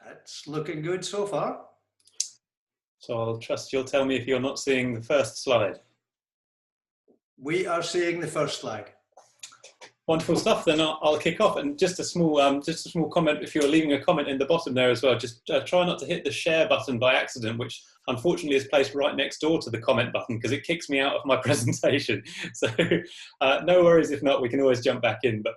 That's looking good so far. So I'll trust you'll tell me if you're not seeing the first slide. We are seeing the first slide. Wonderful stuff. Then I'll kick off, and just a small comment. If you're leaving a comment in the bottom there as well, just try not to hit the share button by accident, which unfortunately is placed right next door to the comment button because it kicks me out of my presentation. So no worries if not. We can always jump back in. But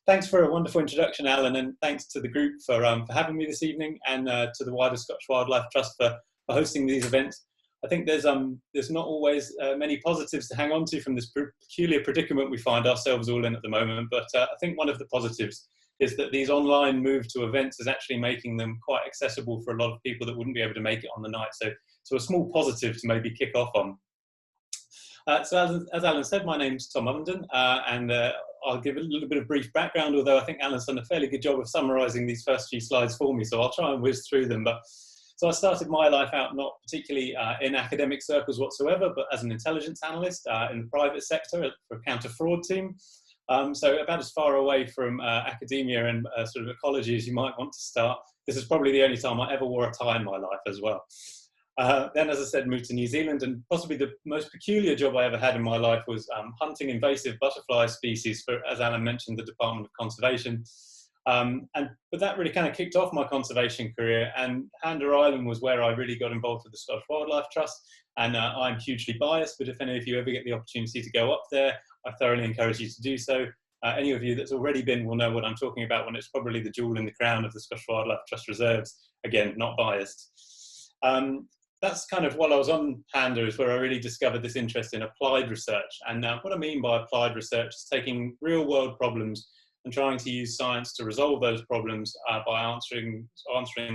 thanks for a wonderful introduction, Alan, and thanks to the group for having me this evening, and to the wider Scottish Wildlife Trust for hosting these events. I think there's not always many positives to hang on to from this peculiar predicament we find ourselves all in at the moment, but I think one of the positives is that these online move to events is actually making them quite accessible for a lot of people that wouldn't be able to make it on the night. So a small positive to maybe kick off on. So as Alan said, my name's Tom Ovenden, and I'll give a little bit of brief background, although I think Alan's done a fairly good job of summarising these first few slides for me, so I'll try and whiz through them. So I started my life out not particularly in academic circles whatsoever, but as an intelligence analyst in the private sector for a counter-fraud team. So about as far away from academia and sort of ecology as you might want to start. This is probably the only time I ever wore a tie in my life as well. Then, as I said, moved to New Zealand, and possibly the most peculiar job I ever had in my life was hunting invasive butterfly species for, as Alan mentioned, the Department of Conservation. But that really kind of kicked off my conservation career, and Hander Island was where I really got involved with the Scottish Wildlife Trust, and I'm hugely biased, but if any of you ever get the opportunity to go up there, I thoroughly encourage you to do so. Any of you that's already been will know what I'm talking about when it's probably the jewel in the crown of the Scottish Wildlife Trust reserves. Again, not biased. That's kind of while I was on Hander is where I really discovered this interest in applied research. And what I mean by applied research is taking real world problems and trying to use science to resolve those problems by answering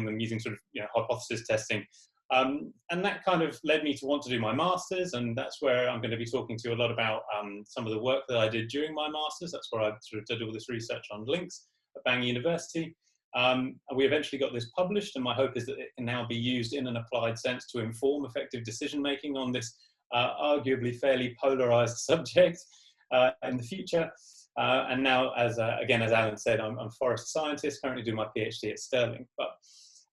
them using sort of hypothesis testing. And that kind of led me to want to do my master's, and that's where I'm going to be talking to you a lot about some of the work that I did during my master's. That's where I sort of did all this research on Lynx at Bangor University. And we eventually got this published, and my hope is that it can now be used in an applied sense to inform effective decision making on this arguably fairly polarized subject in the future. And now, as Alan said, I'm a forest scientist, currently doing my PhD at Stirling. But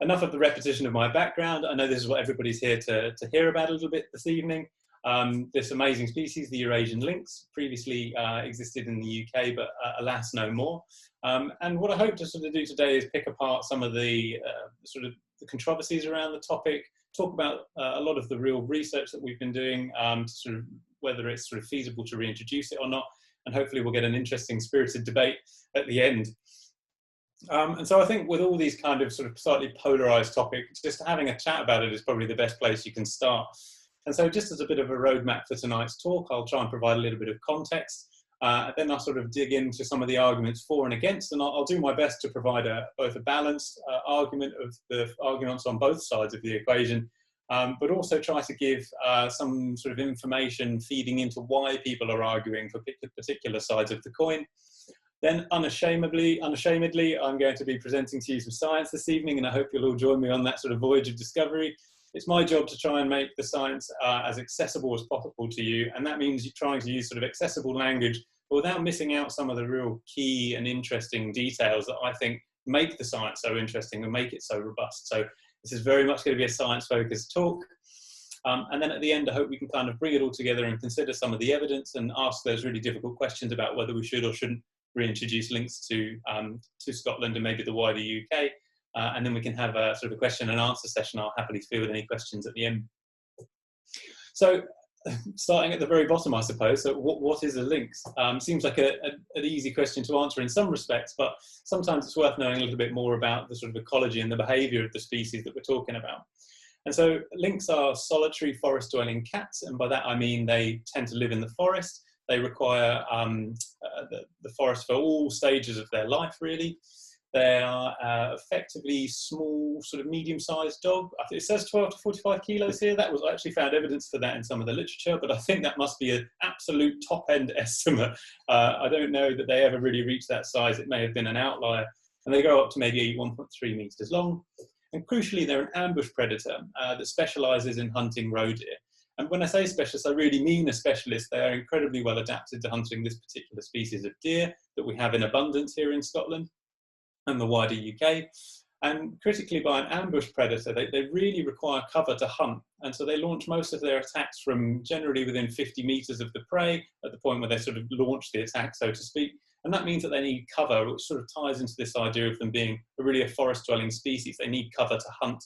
enough of the repetition of my background. I know this is what everybody's here to hear about a little bit this evening. This amazing species, the Eurasian lynx, previously existed in the UK, but alas, no more. And what I hope to sort of do today is pick apart some of the sort of the controversies around the topic, talk about a lot of the real research that we've been doing, to sort of whether it's sort of feasible to reintroduce it or not. And hopefully we'll get an interesting spirited debate at the end. And so I think with all these kind of sort of slightly polarized topics, just having a chat about it is probably the best place you can start. And so just as a bit of a roadmap for tonight's talk, I'll try and provide a little bit of context. Then I'll sort of dig into some of the arguments for and against, and I'll do my best to provide both a balanced argument of the arguments on both sides of the equation, but also try to give some sort of information feeding into why people are arguing for particular sides of the coin. Then unashamedly, I'm going to be presenting to you some science this evening, and I hope you'll all join me on that sort of voyage of discovery. It's my job to try and make the science as accessible as possible to you, and that means you're trying to use sort of accessible language, but without missing out some of the real key and interesting details that I think make the science so interesting and make it so robust. So this is very much going to be a science-focused talk. And then at the end, I hope we can kind of bring it all together and consider some of the evidence and ask those really difficult questions about whether we should or shouldn't reintroduce lynx to Scotland and maybe the wider UK. And then we can have a sort of a question and answer session. I'll happily field any questions at the end. So starting at the very bottom, I suppose, so what is a lynx? Seems like an easy question to answer in some respects, but sometimes it's worth knowing a little bit more about the sort of ecology and the behaviour of the species that we're talking about. And so lynx are solitary forest-dwelling cats, and by that I mean they tend to live in the forest. They require the forest for all stages of their life, really. They are effectively small, sort of medium-sized dog. I think it says 12 to 45 kilos here. That was I actually found evidence for that in some of the literature, but I think that must be an absolute top-end estimate. I don't know that they ever really reached that size. It may have been an outlier. And they grow up to maybe 1.3 meters long. And crucially, they're an ambush predator that specializes in hunting roe deer. And when I say specialist, I really mean a specialist. They are incredibly well adapted to hunting this particular species of deer that we have in abundance here in Scotland and the wider UK. And critically, by an ambush predator, they really require cover to hunt. And so they launch most of their attacks from generally within 50 meters of the prey, at the point where they sort of launch the attack, so to speak. And that means that they need cover, which sort of ties into this idea of them being really a forest-dwelling species. They need cover to hunt.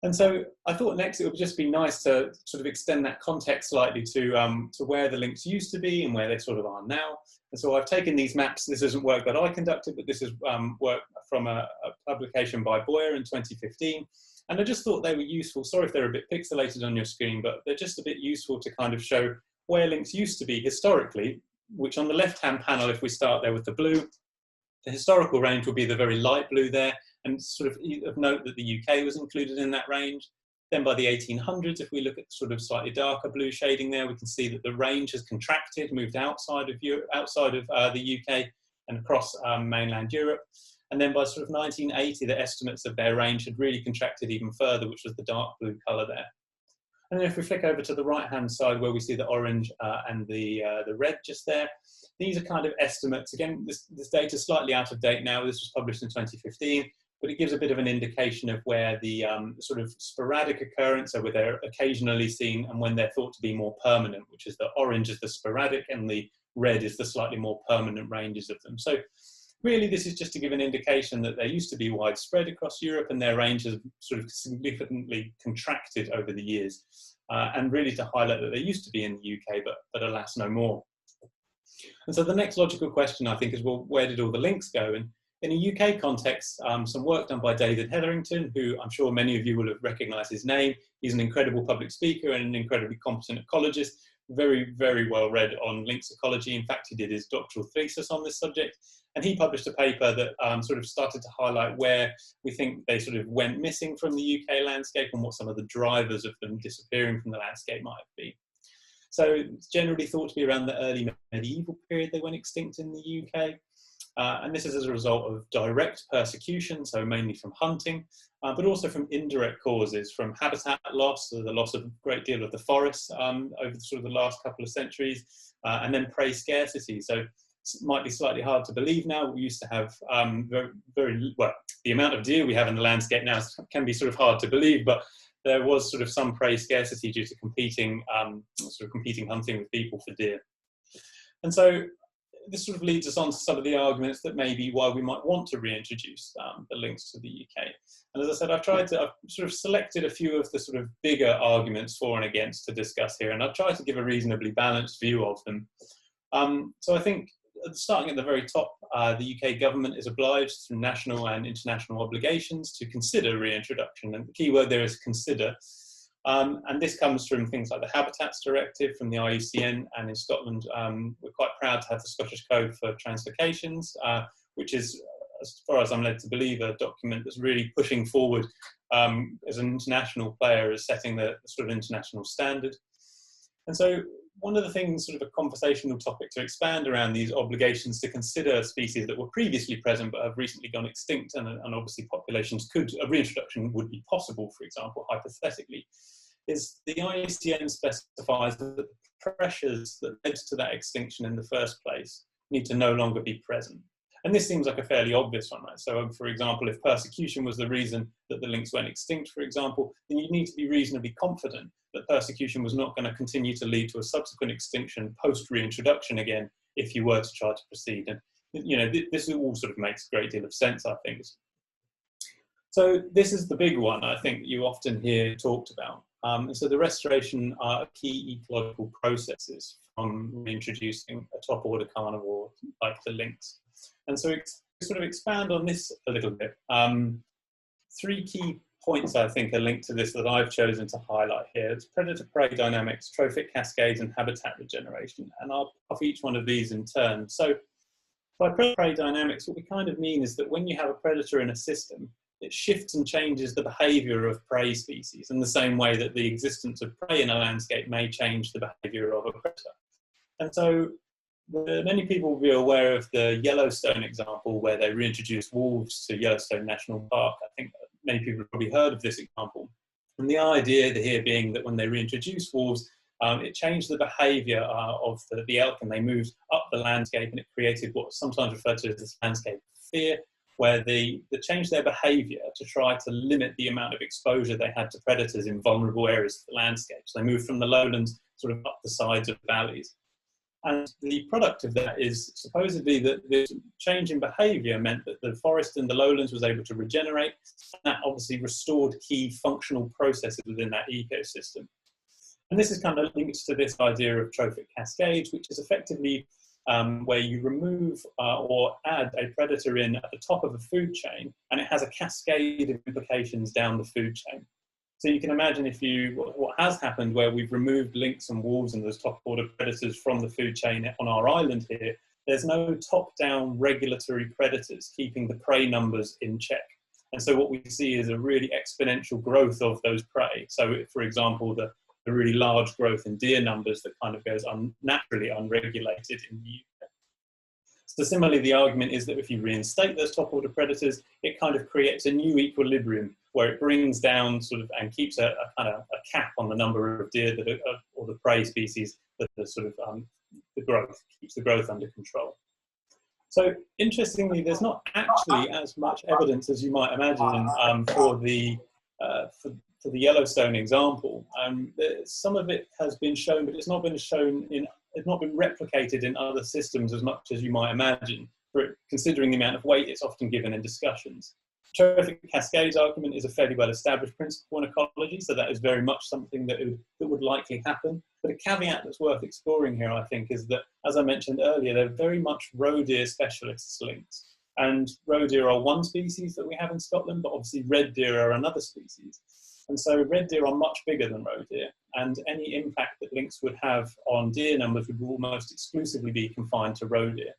And so I thought next it would just be nice to sort of extend that context slightly to where the lynx used to be and where they sort of are now. And so I've taken these maps. This isn't work that I conducted, but this is work from a publication by Boyer in 2015. And I just thought they were useful. Sorry if they're a bit pixelated on your screen, but they're just a bit useful to kind of show where lynx used to be historically, which on the left-hand panel, if we start there with the blue, the historical range will be the very light blue there. And sort of note that the UK was included in that range. Then by the 1800s, if we look at sort of slightly darker blue shading there, we can see that the range has contracted, moved outside of Europe, outside of the UK and across mainland Europe. And then by sort of 1980, the estimates of their range had really contracted even further, which was the dark blue colour there. And then if we flick over to the right-hand side where we see the orange and the red just there, these are kind of estimates. Again, this data is slightly out of date now. This was published in 2015. But it gives a bit of an indication of where the sort of sporadic occurrence, so where they're occasionally seen, and when they're thought to be more permanent, which is the orange is the sporadic and the red is the slightly more permanent ranges of them. So really this is just to give an indication that they used to be widespread across Europe and their range has sort of significantly contracted over the years, and really to highlight that they used to be in the UK, but alas, no more. And so the next logical question, I think, is, well, where did all the lynx go? And in a UK context, some work done by David Hetherington, who I'm sure many of you will have recognised his name. He's an incredible public speaker and an incredibly competent ecologist, very, very well read on lynx ecology. In fact, he did his doctoral thesis on this subject. And he published a paper that sort of started to highlight where we think they sort of went missing from the UK landscape and what some of the drivers of them disappearing from the landscape might be. So it's generally thought to be around the early medieval period they went extinct in the UK. And this is as a result of direct persecution, so mainly from hunting, but also from indirect causes, from habitat loss, so the loss of a great deal of the forests over sort of the last couple of centuries, and then prey scarcity. So it might be slightly hard to believe now. We used to have very well, the amount of deer we have in the landscape now can be sort of hard to believe, but there was sort of some prey scarcity due to competing hunting with people for deer. And so this sort of leads us on to some of the arguments that may be why we might want to reintroduce the lynx to the UK. And as I said, I've sort of selected a few of the sort of bigger arguments for and against to discuss here, and I've tried to give a reasonably balanced view of them. So I think, starting at the very top, the UK government is obliged through national and international obligations to consider reintroduction, and the key word there is consider. And this comes from things like the Habitats Directive from the IUCN, and in Scotland we're quite proud to have the Scottish Code for Translocations, which is, as far as I'm led to believe, a document that's really pushing forward as an international player, as setting the sort of international standard. And so one of the things, sort of a conversational topic to expand around these obligations to consider species that were previously present but have recently gone extinct, and obviously populations a reintroduction would be possible, for example, hypothetically, is the IUCN specifies that the pressures that led to that extinction in the first place need to no longer be present. And this seems like a fairly obvious one, right? So, for example, if persecution was the reason that the lynx went extinct, for example, then you need to be reasonably confident that persecution was not going to continue to lead to a subsequent extinction post-reintroduction again, if you were to try to proceed. And, you know, this all sort of makes a great deal of sense, I think. So this is the big one, I think, you often hear talked about. And so the restoration are key ecological processes from reintroducing a top-order carnivore like the lynx. And so to sort of expand on this a little bit, three key points I think are linked to this that I've chosen to highlight here. It's predator-prey dynamics, trophic cascades, and habitat regeneration. And I'll cover each one of these in turn. So by predator-prey dynamics, what we kind of mean is that when you have a predator in a system, it shifts and changes the behaviour of prey species in the same way that the existence of prey in a landscape may change the behaviour of a predator. And so many people will be aware of the Yellowstone example where they reintroduced wolves to Yellowstone National Park. I think many people have probably heard of this example. And the idea here being that when they reintroduced wolves, it changed the behaviour of the elk, and they moved up the landscape, and it created what's sometimes referred to as this landscape of fear, where they changed their behaviour to try to limit the amount of exposure they had to predators in vulnerable areas of the landscape. So they moved from the lowlands sort of up the sides of valleys. And the product of that is supposedly that this change in behaviour meant that the forest in the lowlands was able to regenerate. And that obviously restored key functional processes within that ecosystem. And this is kind of linked to this idea of trophic cascades, which is effectively where you remove or add a predator in at the top of a food chain, and it has a cascade of implications down the food chain. So you can imagine what has happened where we've removed lynx and wolves and those top order predators from the food chain on our island here, there's no top-down regulatory predators keeping the prey numbers in check. And so what we see is a really exponential growth of those prey. So for example, the really large growth in deer numbers that kind of goes naturally unregulated in the UK. So similarly, the argument is that if you reinstate those top order predators, it kind of creates a new equilibrium where it brings down sort of and keeps a kind of a cap on the number of deer that are, or the prey species that are sort of the growth, keeps the growth under control. So interestingly, there's not actually as much evidence as you might imagine for the Yellowstone example. Some of it has been shown, but it's not been shown it's not been replicated in other systems as much as you might imagine, considering the amount of weight it's often given in discussions. Trophic cascades argument is a fairly well established principle in ecology, so that is very much something that would likely happen. But a caveat that's worth exploring here, I think, is that, as I mentioned earlier, they're very much roe deer specialists linked. And roe deer are one species that we have in Scotland, but obviously red deer are another species. And so red deer are much bigger than roe deer, and any impact that lynx would have on deer numbers would almost exclusively be confined to roe deer.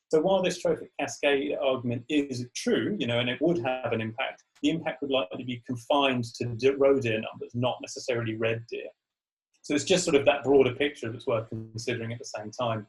So while this trophic cascade argument is true, and it would have an impact, the impact would likely be confined to roe deer numbers, not necessarily red deer. So it's just sort of that broader picture that's worth considering at the same time.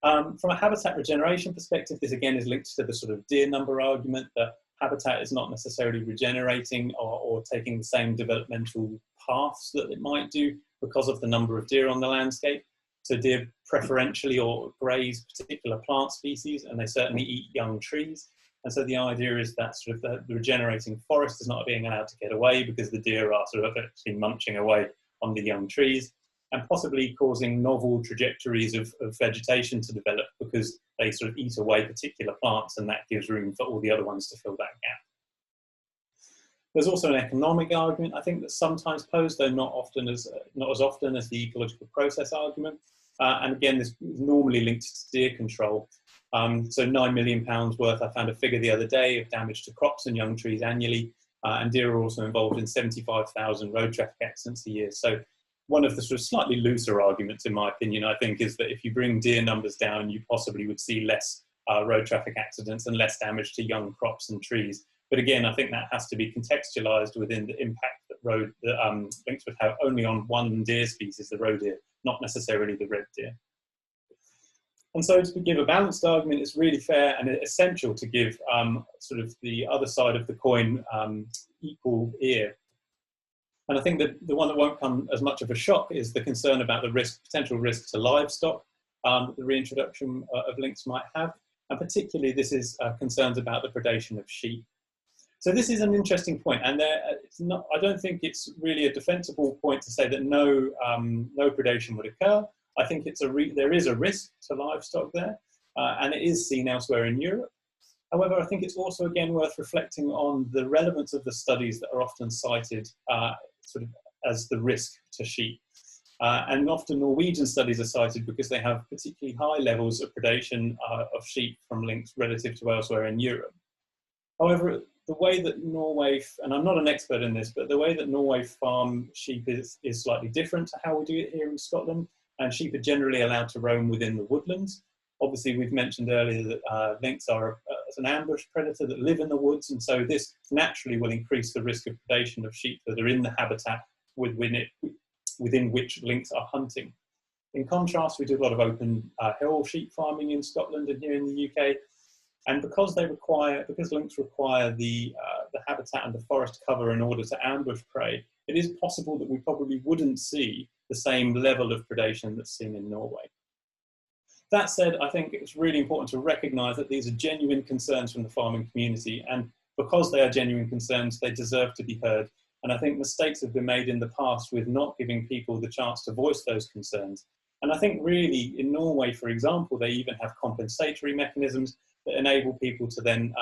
From a habitat regeneration perspective, this again is linked to the sort of deer number argument that habitat is not necessarily regenerating or taking the same developmental paths that it might do because of the number of deer on the landscape. So deer preferentially or graze particular plant species, and they certainly eat young trees. And so the idea is that sort of the regenerating forest is not being allowed to get away because the deer are sort of actually munching away on the young trees, and possibly causing novel trajectories of vegetation to develop because they sort of eat away particular plants, and that gives room for all the other ones to fill that gap. There's also an economic argument, I think, that's sometimes posed, though not as often as the ecological process argument. And again, this is normally linked to deer control. So £9 million worth, I found a figure the other day, of damage to crops and young trees annually. And deer are also involved in 75,000 road traffic accidents a year. So one of the sort of slightly looser arguments, in my opinion, I think, is that if you bring deer numbers down, you possibly would see less road traffic accidents and less damage to young crops and trees. But again, I think that has to be contextualized within the impact that lynx would have only on one deer species, the roe deer, not necessarily the red deer. And so to give a balanced argument, it's really fair and essential to give sort of the other side of the coin equal ear. And I think that the one that won't come as much of a shock is the concern about the potential risk to livestock that the reintroduction of lynx might have. And particularly this is concerns about the predation of sheep. So this is an interesting point, and I don't think it's really a defensible point to say that no predation would occur. I think there is a risk to livestock there, and it is seen elsewhere in Europe. However, I think it's also, again, worth reflecting on the relevance of the studies that are often cited sort of as the risk to sheep. And often Norwegian studies are cited because they have particularly high levels of predation of sheep from lynx relative to elsewhere in Europe. However, the way that Norway, and I'm not an expert in this, but the way that Norway farm sheep is slightly different to how we do it here in Scotland, and sheep are generally allowed to roam within the woodlands. Obviously, we've mentioned earlier that lynx are an ambush predator that live in the woods, and so this naturally will increase the risk of predation of sheep that are in the habitat within which lynx are hunting. In contrast, we do a lot of open hill sheep farming in Scotland and here in the UK, and because lynx require the habitat and the forest cover in order to ambush prey, it is possible that we probably wouldn't see the same level of predation that's seen in Norway. That said, I think it's really important to recognise that these are genuine concerns from the farming community, and because they are genuine concerns, they deserve to be heard. And I think mistakes have been made in the past with not giving people the chance to voice those concerns. And I think really in Norway, for example, they even have compensatory mechanisms that enable people to then,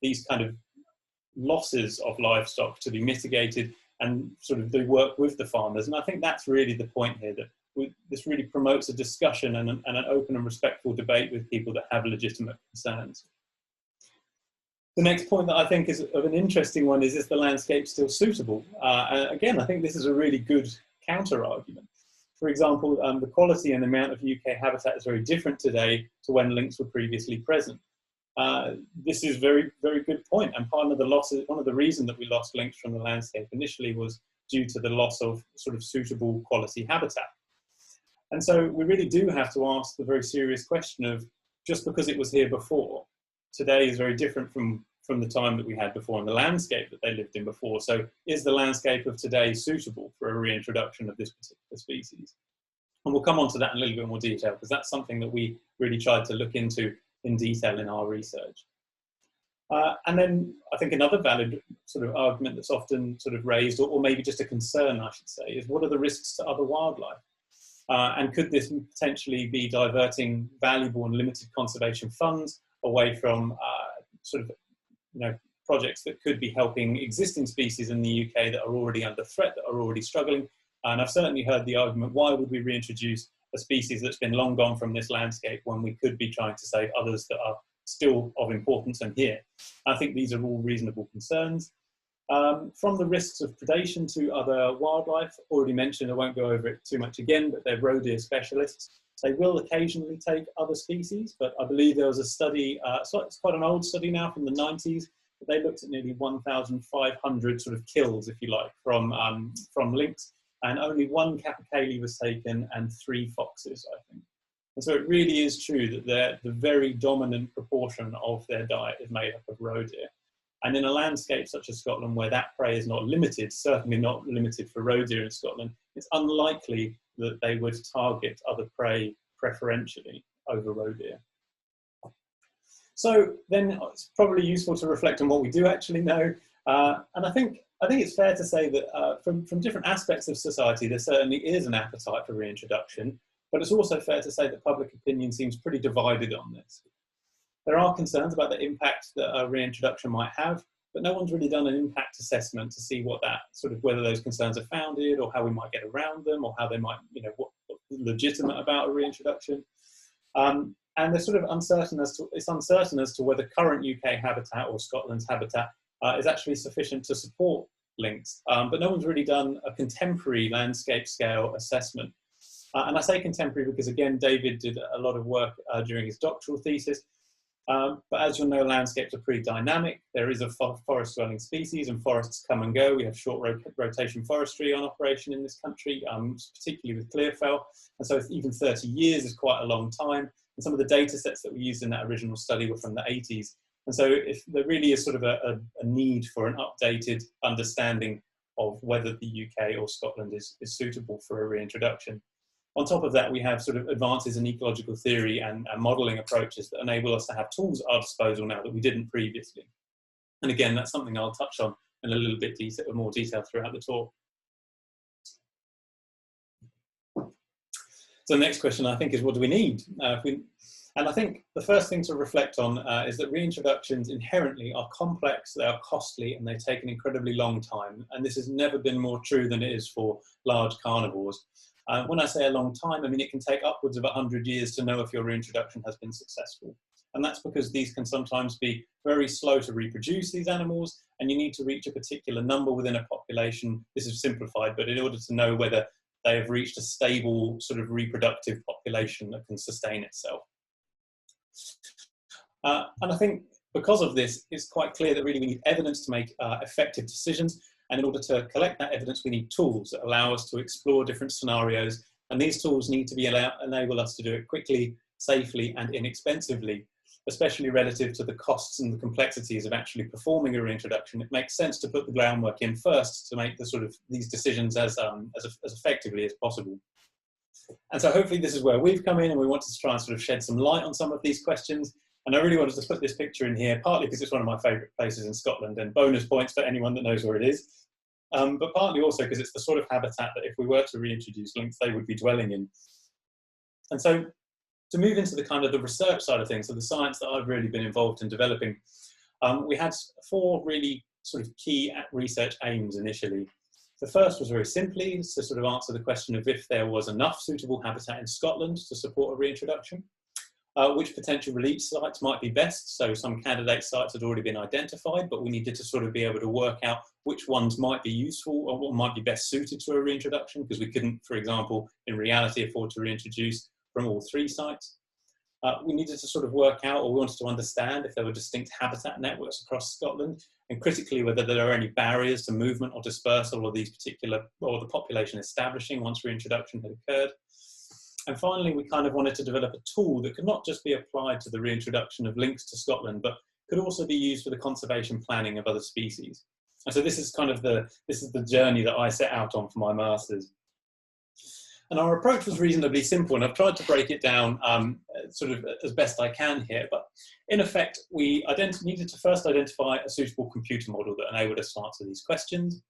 these kind of losses of livestock to be mitigated and sort of do work with the farmers. And I think that's really the point here, that this really promotes a discussion and an open and respectful debate with people that have legitimate concerns. The next point that I think is of an interesting one is the landscape still suitable? And again, I think this is a really good counter-argument. For example, the quality and amount of UK habitat is very different today to when lynx were previously present. This is a very, very good point. And one of the reasons that we lost lynx from the landscape initially was due to the loss of sort of suitable quality habitat. And so we really do have to ask the very serious question of, just because it was here before, today is very different from the time that we had before and the landscape that they lived in before. So is the landscape of today suitable for a reintroduction of this particular species? And we'll come on to that in a little bit more detail, because that's something that we really tried to look into in detail in our research. And then I think another valid sort of argument that's often sort of raised, or maybe just a concern, I should say, is what are the risks to other wildlife? And could this potentially be diverting valuable and limited conservation funds away from projects that could be helping existing species in the UK that are already under threat, that are already struggling? And I've certainly heard the argument, why would we reintroduce a species that's been long gone from this landscape when we could be trying to save others that are still of importance and here? I think these are all reasonable concerns. From the risks of predation to other wildlife, already mentioned, I won't go over it too much again, but they're roe deer specialists. They will occasionally take other species, but I believe there was a study, so it's quite an old study now from the 90s, but they looked at nearly 1,500 sort of kills, if you like, from lynx, and only 1 capercaillie was taken and 3 foxes, I think. And so it really is true that the very dominant proportion of their diet is made up of roe deer. And in a landscape such as Scotland, where that prey is not limited, certainly not limited for roe deer in Scotland, it's unlikely that they would target other prey preferentially over roe deer. So then it's probably useful to reflect on what we do actually know. And I think it's fair to say that from different aspects of society, there certainly is an appetite for reintroduction, but it's also fair to say that public opinion seems pretty divided on this. There are concerns about the impact that a reintroduction might have, but no one's really done an impact assessment to see what that sort of, whether those concerns are founded or how we might get around them or how they might, what's legitimate about a reintroduction. And they're sort of uncertain as to whether current UK habitat or Scotland's habitat is actually sufficient to support lynx. But no one's really done a contemporary landscape scale assessment. And I say contemporary because, again, David did a lot of work during his doctoral thesis. But as you'll know, landscapes are pretty dynamic. There is a forest-dwelling species, and forests come and go. We have short rotation forestry on operation in this country, particularly with clearfell. And so even 30 years is quite a long time. And some of the data sets that we used in that original study were from the 80s. And so if there really is sort of a need for an updated understanding of whether the UK or Scotland is suitable for a reintroduction. On top of that, we have sort of advances in ecological theory and modelling approaches that enable us to have tools at our disposal now that we didn't previously. And again, that's something I'll touch on in a little bit more detail throughout the talk. So the next question, I think, is what do we need? And I think the first thing to reflect on is that reintroductions inherently are complex, they are costly, and they take an incredibly long time. And this has never been more true than it is for large carnivores. When I say a long time, I mean it can take upwards of 100 years to know if your reintroduction has been successful. And that's because these can sometimes be very slow to reproduce, these animals, and you need to reach a particular number within a population. This is simplified, but in order to know whether they have reached a stable sort of reproductive population that can sustain itself. And I think because of this, it's quite clear that really we need evidence to make effective decisions. And in order to collect that evidence, we need tools that allow us to explore different scenarios. And these tools need to enable us to do it quickly, safely, and inexpensively. especially relative to the costs and the complexities of actually performing a reintroduction, it makes sense to put the groundwork in first to make the sort of these decisions as effectively as possible. And so hopefully this is where we've come in, and we want to try and sort of shed some light on some of these questions. And I really wanted to put this picture in here, partly because it's one of my favourite places in Scotland, and bonus points for anyone that knows where it is, but partly also because it's the sort of habitat that if we were to reintroduce lynx, they would be dwelling in. And so to move into the kind of the research side of things, so the science that I've really been involved in developing, we had 4 really sort of key research aims initially. The first was very simply to sort of answer the question of if there was enough suitable habitat in Scotland to support a reintroduction, which potential release sites might be best. So some candidate sites had already been identified, but we needed to sort of be able to work out which ones might be useful or what might be best suited to a reintroduction, because we couldn't, for example, in reality afford to reintroduce from all 3 sites. We needed to sort of work out, or we wanted to understand, if there were distinct habitat networks across Scotland, and critically whether there are any barriers to movement or dispersal of these particular, or the population establishing once reintroduction had occurred. And finally, we kind of wanted to develop a tool that could not just be applied to the reintroduction of lynx to Scotland, but could also be used for the conservation planning of other species. And so this is kind of the journey that I set out on for my master's. And our approach was reasonably simple, and I've tried to break it down sort of as best I can here. But in effect, we needed to first identify a suitable computer model that enabled us to answer these questions.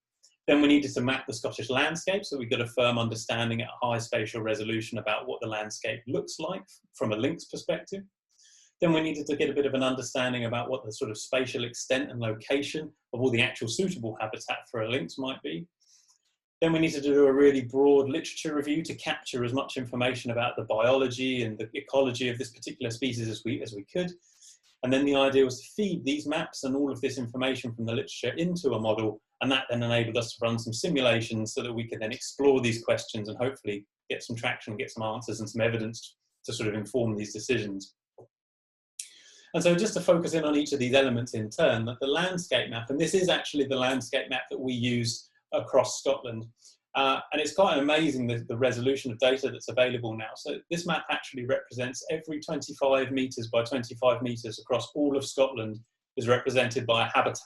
Then we needed to map the Scottish landscape, so we got a firm understanding at high spatial resolution about what the landscape looks like from a lynx perspective. Then we needed to get a bit of an understanding about what the sort of spatial extent and location of all the actual suitable habitat for a lynx might be. Then we needed to do a really broad literature review to capture as much information about the biology and the ecology of this particular species as we could. And then the idea was to feed these maps and all of this information from the literature into a model, and that then enabled us to run some simulations so that we could then explore these questions and hopefully get some traction, get some answers and some evidence to sort of inform these decisions. And so just to focus in on each of these elements in turn, that the landscape map, and this is actually the landscape map that we use across Scotland. And it's quite amazing the resolution of data that's available now. So this map actually represents every 25 metres by 25 metres across all of Scotland is represented by a habitat.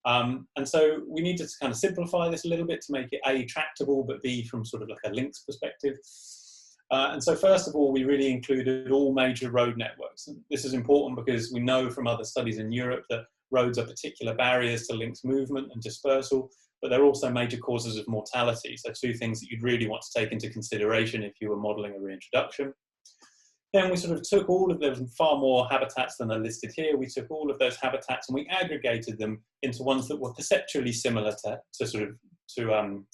And so we needed to kind of simplify this a little bit to make it A, tractable, but B, from sort of like a lynx perspective. And so first of all, we really included all major road networks. And this is important because we know from other studies in Europe that roads are particular barriers to lynx movement and dispersal, but they're also major causes of mortality. So 2 things that you'd really want to take into consideration if you were modelling a reintroduction. Then we sort of took all of those, far more habitats than are listed here. We took all of those habitats and we aggregated them into ones that were perceptually similar from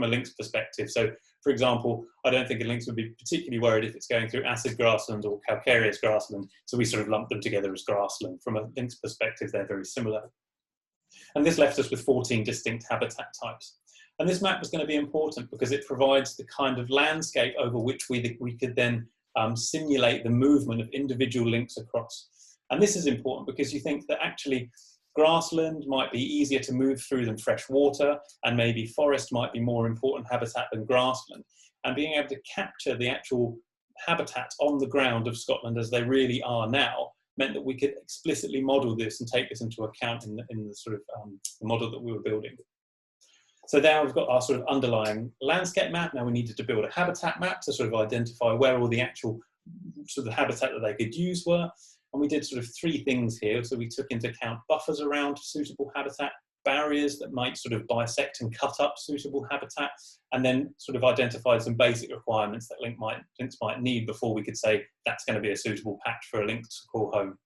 a lynx perspective. So, for example, I don't think a lynx would be particularly worried if it's going through acid grassland or calcareous grassland. So we sort of lumped them together as grassland. From a lynx perspective, they're very similar. And this left us with 14 distinct habitat types. And this map was going to be important because it provides the kind of landscape over which we could then simulate the movement of individual lynx across. And this is important because you think that actually grassland might be easier to move through than fresh water, and maybe forest might be more important habitat than grassland. And being able to capture the actual habitats on the ground of Scotland as they really are now meant that we could explicitly model this and take this into account in the sort of the model that we were building. So now we've got our sort of underlying landscape map. Now we needed to build a habitat map to sort of identify where all the actual sort of habitat that they could use were. And we did sort of 3 things here. So we took into account buffers around suitable habitat, barriers that might sort of bisect and cut up suitable habitat, and then sort of identified some basic requirements that lynx might need before we could say that's going to be a suitable patch for a lynx to call home.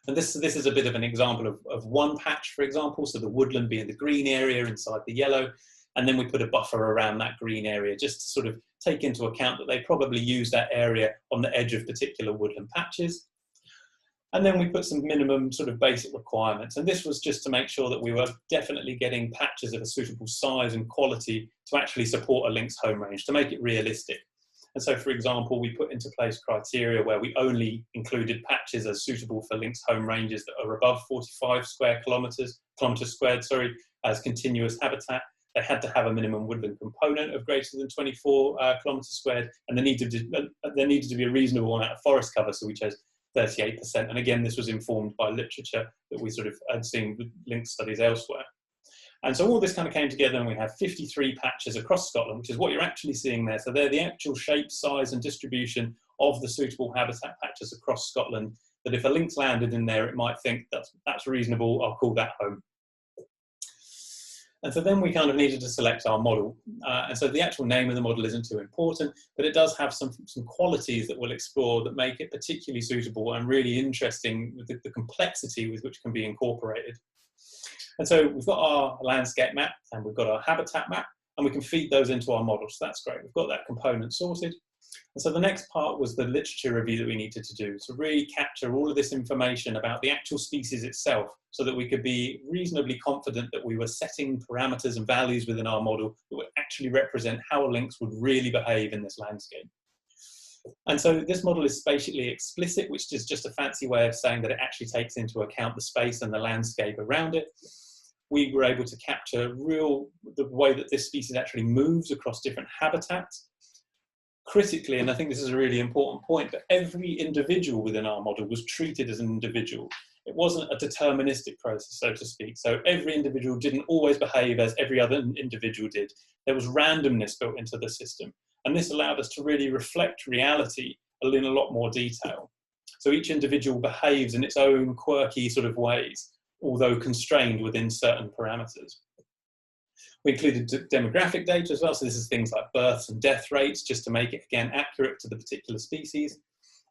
And this is a bit of an example of one patch, for example, so the woodland being the green area inside the yellow, and then we put a buffer around that green area just to sort of take into account that they probably use that area on the edge of particular woodland patches. And then we put some minimum sort of basic requirements. And this was just to make sure that we were definitely getting patches of a suitable size and quality to actually support a lynx home range, to make it realistic. And so, for example, we put into place criteria where we only included patches as suitable for lynx home ranges that are above 45 kilometres squared, as continuous habitat. They had to have a minimum woodland component of greater than 24 kilometres squared, and there needed to be a reasonable amount of forest cover. So we chose 38%. And again, this was informed by literature that we sort of had seen with Lynx studies elsewhere. And so all this kind of came together, and we have 53 patches across Scotland, which is what you're actually seeing there. So they're the actual shape, size and distribution of the suitable habitat patches across Scotland, that if a lynx landed in there, it might think that's reasonable, I'll call that home. And so then we kind of needed to select our model. And so the actual name of the model isn't too important, but it does have some qualities that we'll explore that make it particularly suitable and really interesting with the complexity with which can be incorporated. And so we've got our landscape map and we've got our habitat map, and we can feed those into our model. So that's great. We've got that component sorted. And so the next part was the literature review that we needed to do, to really capture all of this information about the actual species itself, so that we could be reasonably confident that we were setting parameters and values within our model that would actually represent how a lynx would really behave in this landscape. And so this model is spatially explicit, which is just a fancy way of saying that it actually takes into account the space and the landscape around it. We were able to capture the way that this species actually moves across different habitats. Critically, and I think this is a really important point, that every individual within our model was treated as an individual. It wasn't a deterministic process, so to speak. So every individual didn't always behave as every other individual did. There was randomness built into the system. And this allowed us to really reflect reality in a lot more detail. So each individual behaves in its own quirky sort of ways, although constrained within certain parameters. We included demographic data as well. So this is things like births and death rates, just to make it, again, accurate to the particular species.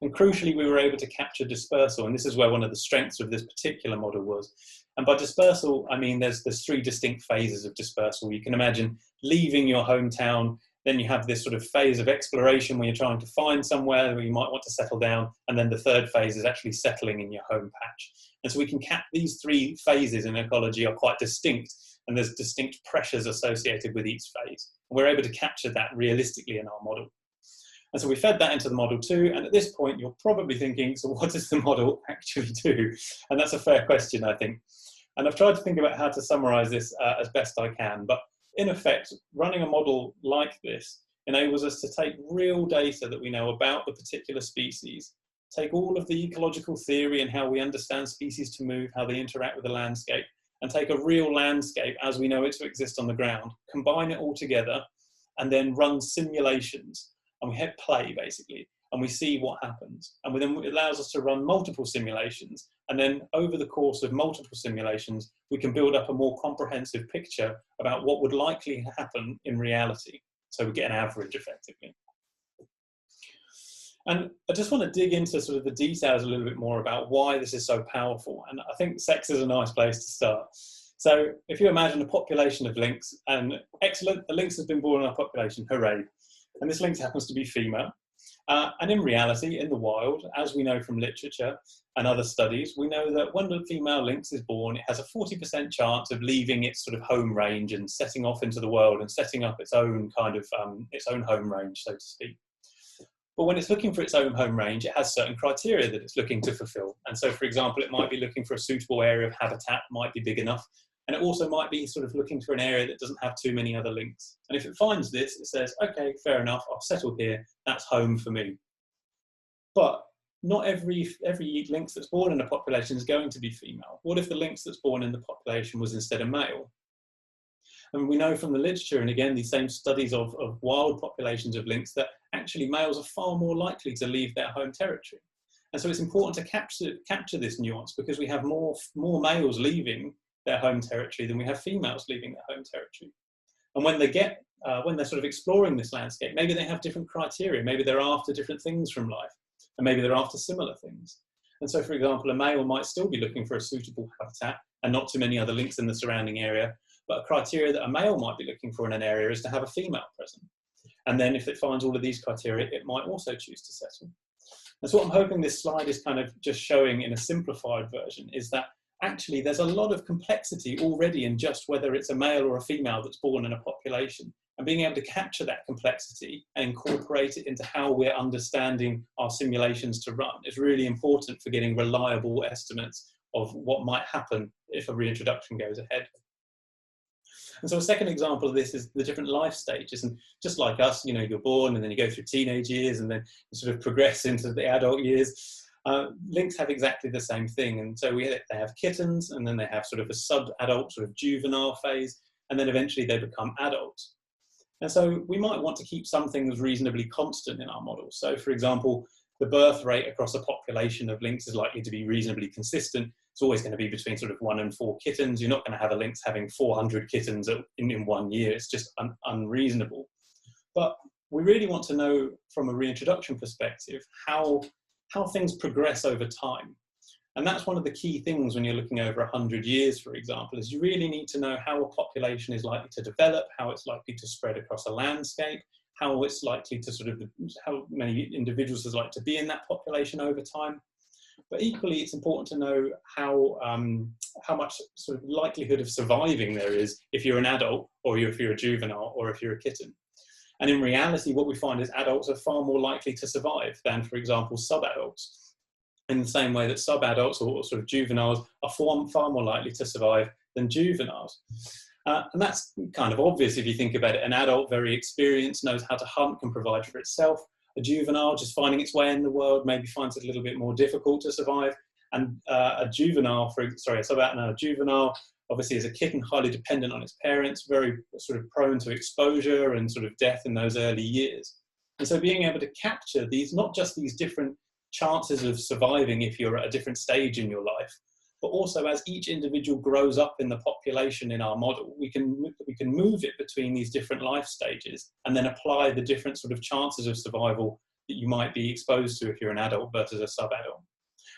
And crucially, we were able to capture dispersal. And this is where one of the strengths of this particular model was. And by dispersal, I mean there's three distinct phases of dispersal. You can imagine leaving your hometown, then you have this sort of phase of exploration where you're trying to find somewhere where you might want to settle down. And then the third phase is actually settling in your home patch. And so we can cap these three phases in ecology are quite distinct, and there's distinct pressures associated with each phase. And we're able to capture that realistically in our model. And so we fed that into the model too. And at this point, you're probably thinking, so what does the model actually do? And that's a fair question, I think. And I've tried to think about how to summarize this as best I can. But in effect, running a model like this enables us to take real data that we know about the particular species, take all of the ecological theory and how we understand species to move, how they interact with the landscape, and take a real landscape as we know it to exist on the ground, combine it all together, and then run simulations. And we hit play, basically, and we see what happens. And then it allows us to run multiple simulations. And then over the course of multiple simulations, we can build up a more comprehensive picture about what would likely happen in reality. So we get an average, effectively. And I just want to dig into sort of the details a little bit more about why this is so powerful. And I think sex is a nice place to start. So if you imagine a population of lynx, and excellent, a lynx has been born in our population, hooray. And this lynx happens to be female. And in reality, in the wild, as we know from literature and other studies, we know that when the female lynx is born, it has a 40% chance of leaving its sort of home range and setting off into the world and setting up its own kind of, its own home range, so to speak. But when it's looking for its own home range, it has certain criteria that it's looking to fulfill. And so, for example, it might be looking for a suitable area of habitat, might be big enough. And it also might be sort of looking for an area that doesn't have too many other lynx. And if it finds this, it says, okay, fair enough, I'll settle here, that's home for me. But not every lynx that's born in a population is going to be female. What if the lynx that's born in the population was instead a male? And we know from the literature, and again, these same studies of wild populations of lynx, that actually males are far more likely to leave their home territory. And so it's important to capture this nuance, because we have more males leaving their home territory than we have females leaving their home territory. And when they're sort of exploring this landscape, maybe they have different criteria, maybe they're after different things from life, and maybe they're after similar things. And so, for example, a male might still be looking for a suitable habitat and not too many other lynx in the surrounding area, but a criteria that a male might be looking for in an area is to have a female present. And then if it finds all of these criteria, it might also choose to settle. And so what I'm hoping this slide is kind of just showing in a simplified version is that actually there's a lot of complexity already in just whether it's a male or a female that's born in a population. And being able to capture that complexity and incorporate it into how we're understanding our simulations to run is really important for getting reliable estimates of what might happen if a reintroduction goes ahead. And so a second example of this is the different life stages. And just like us, you know, you're born and then you go through teenage years and then you sort of progress into the adult years. Lynx have exactly the same thing, and so they have kittens, and then they have sort of a sub-adult, sort of juvenile phase, and then eventually they become adults. And so we might want to keep some things reasonably constant in our models. So, for example, the birth rate across a population of lynx is likely to be reasonably consistent. It's always going to be between sort of 1 and 4 kittens. You're not going to have a lynx having 400 kittens in 1 year. It's just unreasonable. But we really want to know from a reintroduction perspective how things progress over time. And that's one of the key things when you're looking over 100 years, for example, is you really need to know how a population is likely to develop, how it's likely to spread across a landscape, how it's likely to how many individuals there's likely to be in that population over time. But equally, it's important to know how much sort of likelihood of surviving there is if you're an adult, or if you're a juvenile, or if you're a kitten. And in reality, what we find is adults are far more likely to survive than, for example, sub-adults. In the same way that sub-adults or sort of juveniles are far more likely to survive than juveniles. And that's kind of obvious if you think about it. An adult, very experienced, knows how to hunt, can provide for itself. A juvenile, just finding its way in the world, maybe finds it a little bit more difficult to survive. And a juvenile, a juvenile, obviously is a kitten, highly dependent on its parents, very sort of prone to exposure and sort of death in those early years. And so being able to capture these, not just these different chances of surviving if you're at a different stage in your life, but also as each individual grows up in the population in our model, we can move it between these different life stages and then apply the different sort of chances of survival that you might be exposed to if you're an adult versus a sub-adult.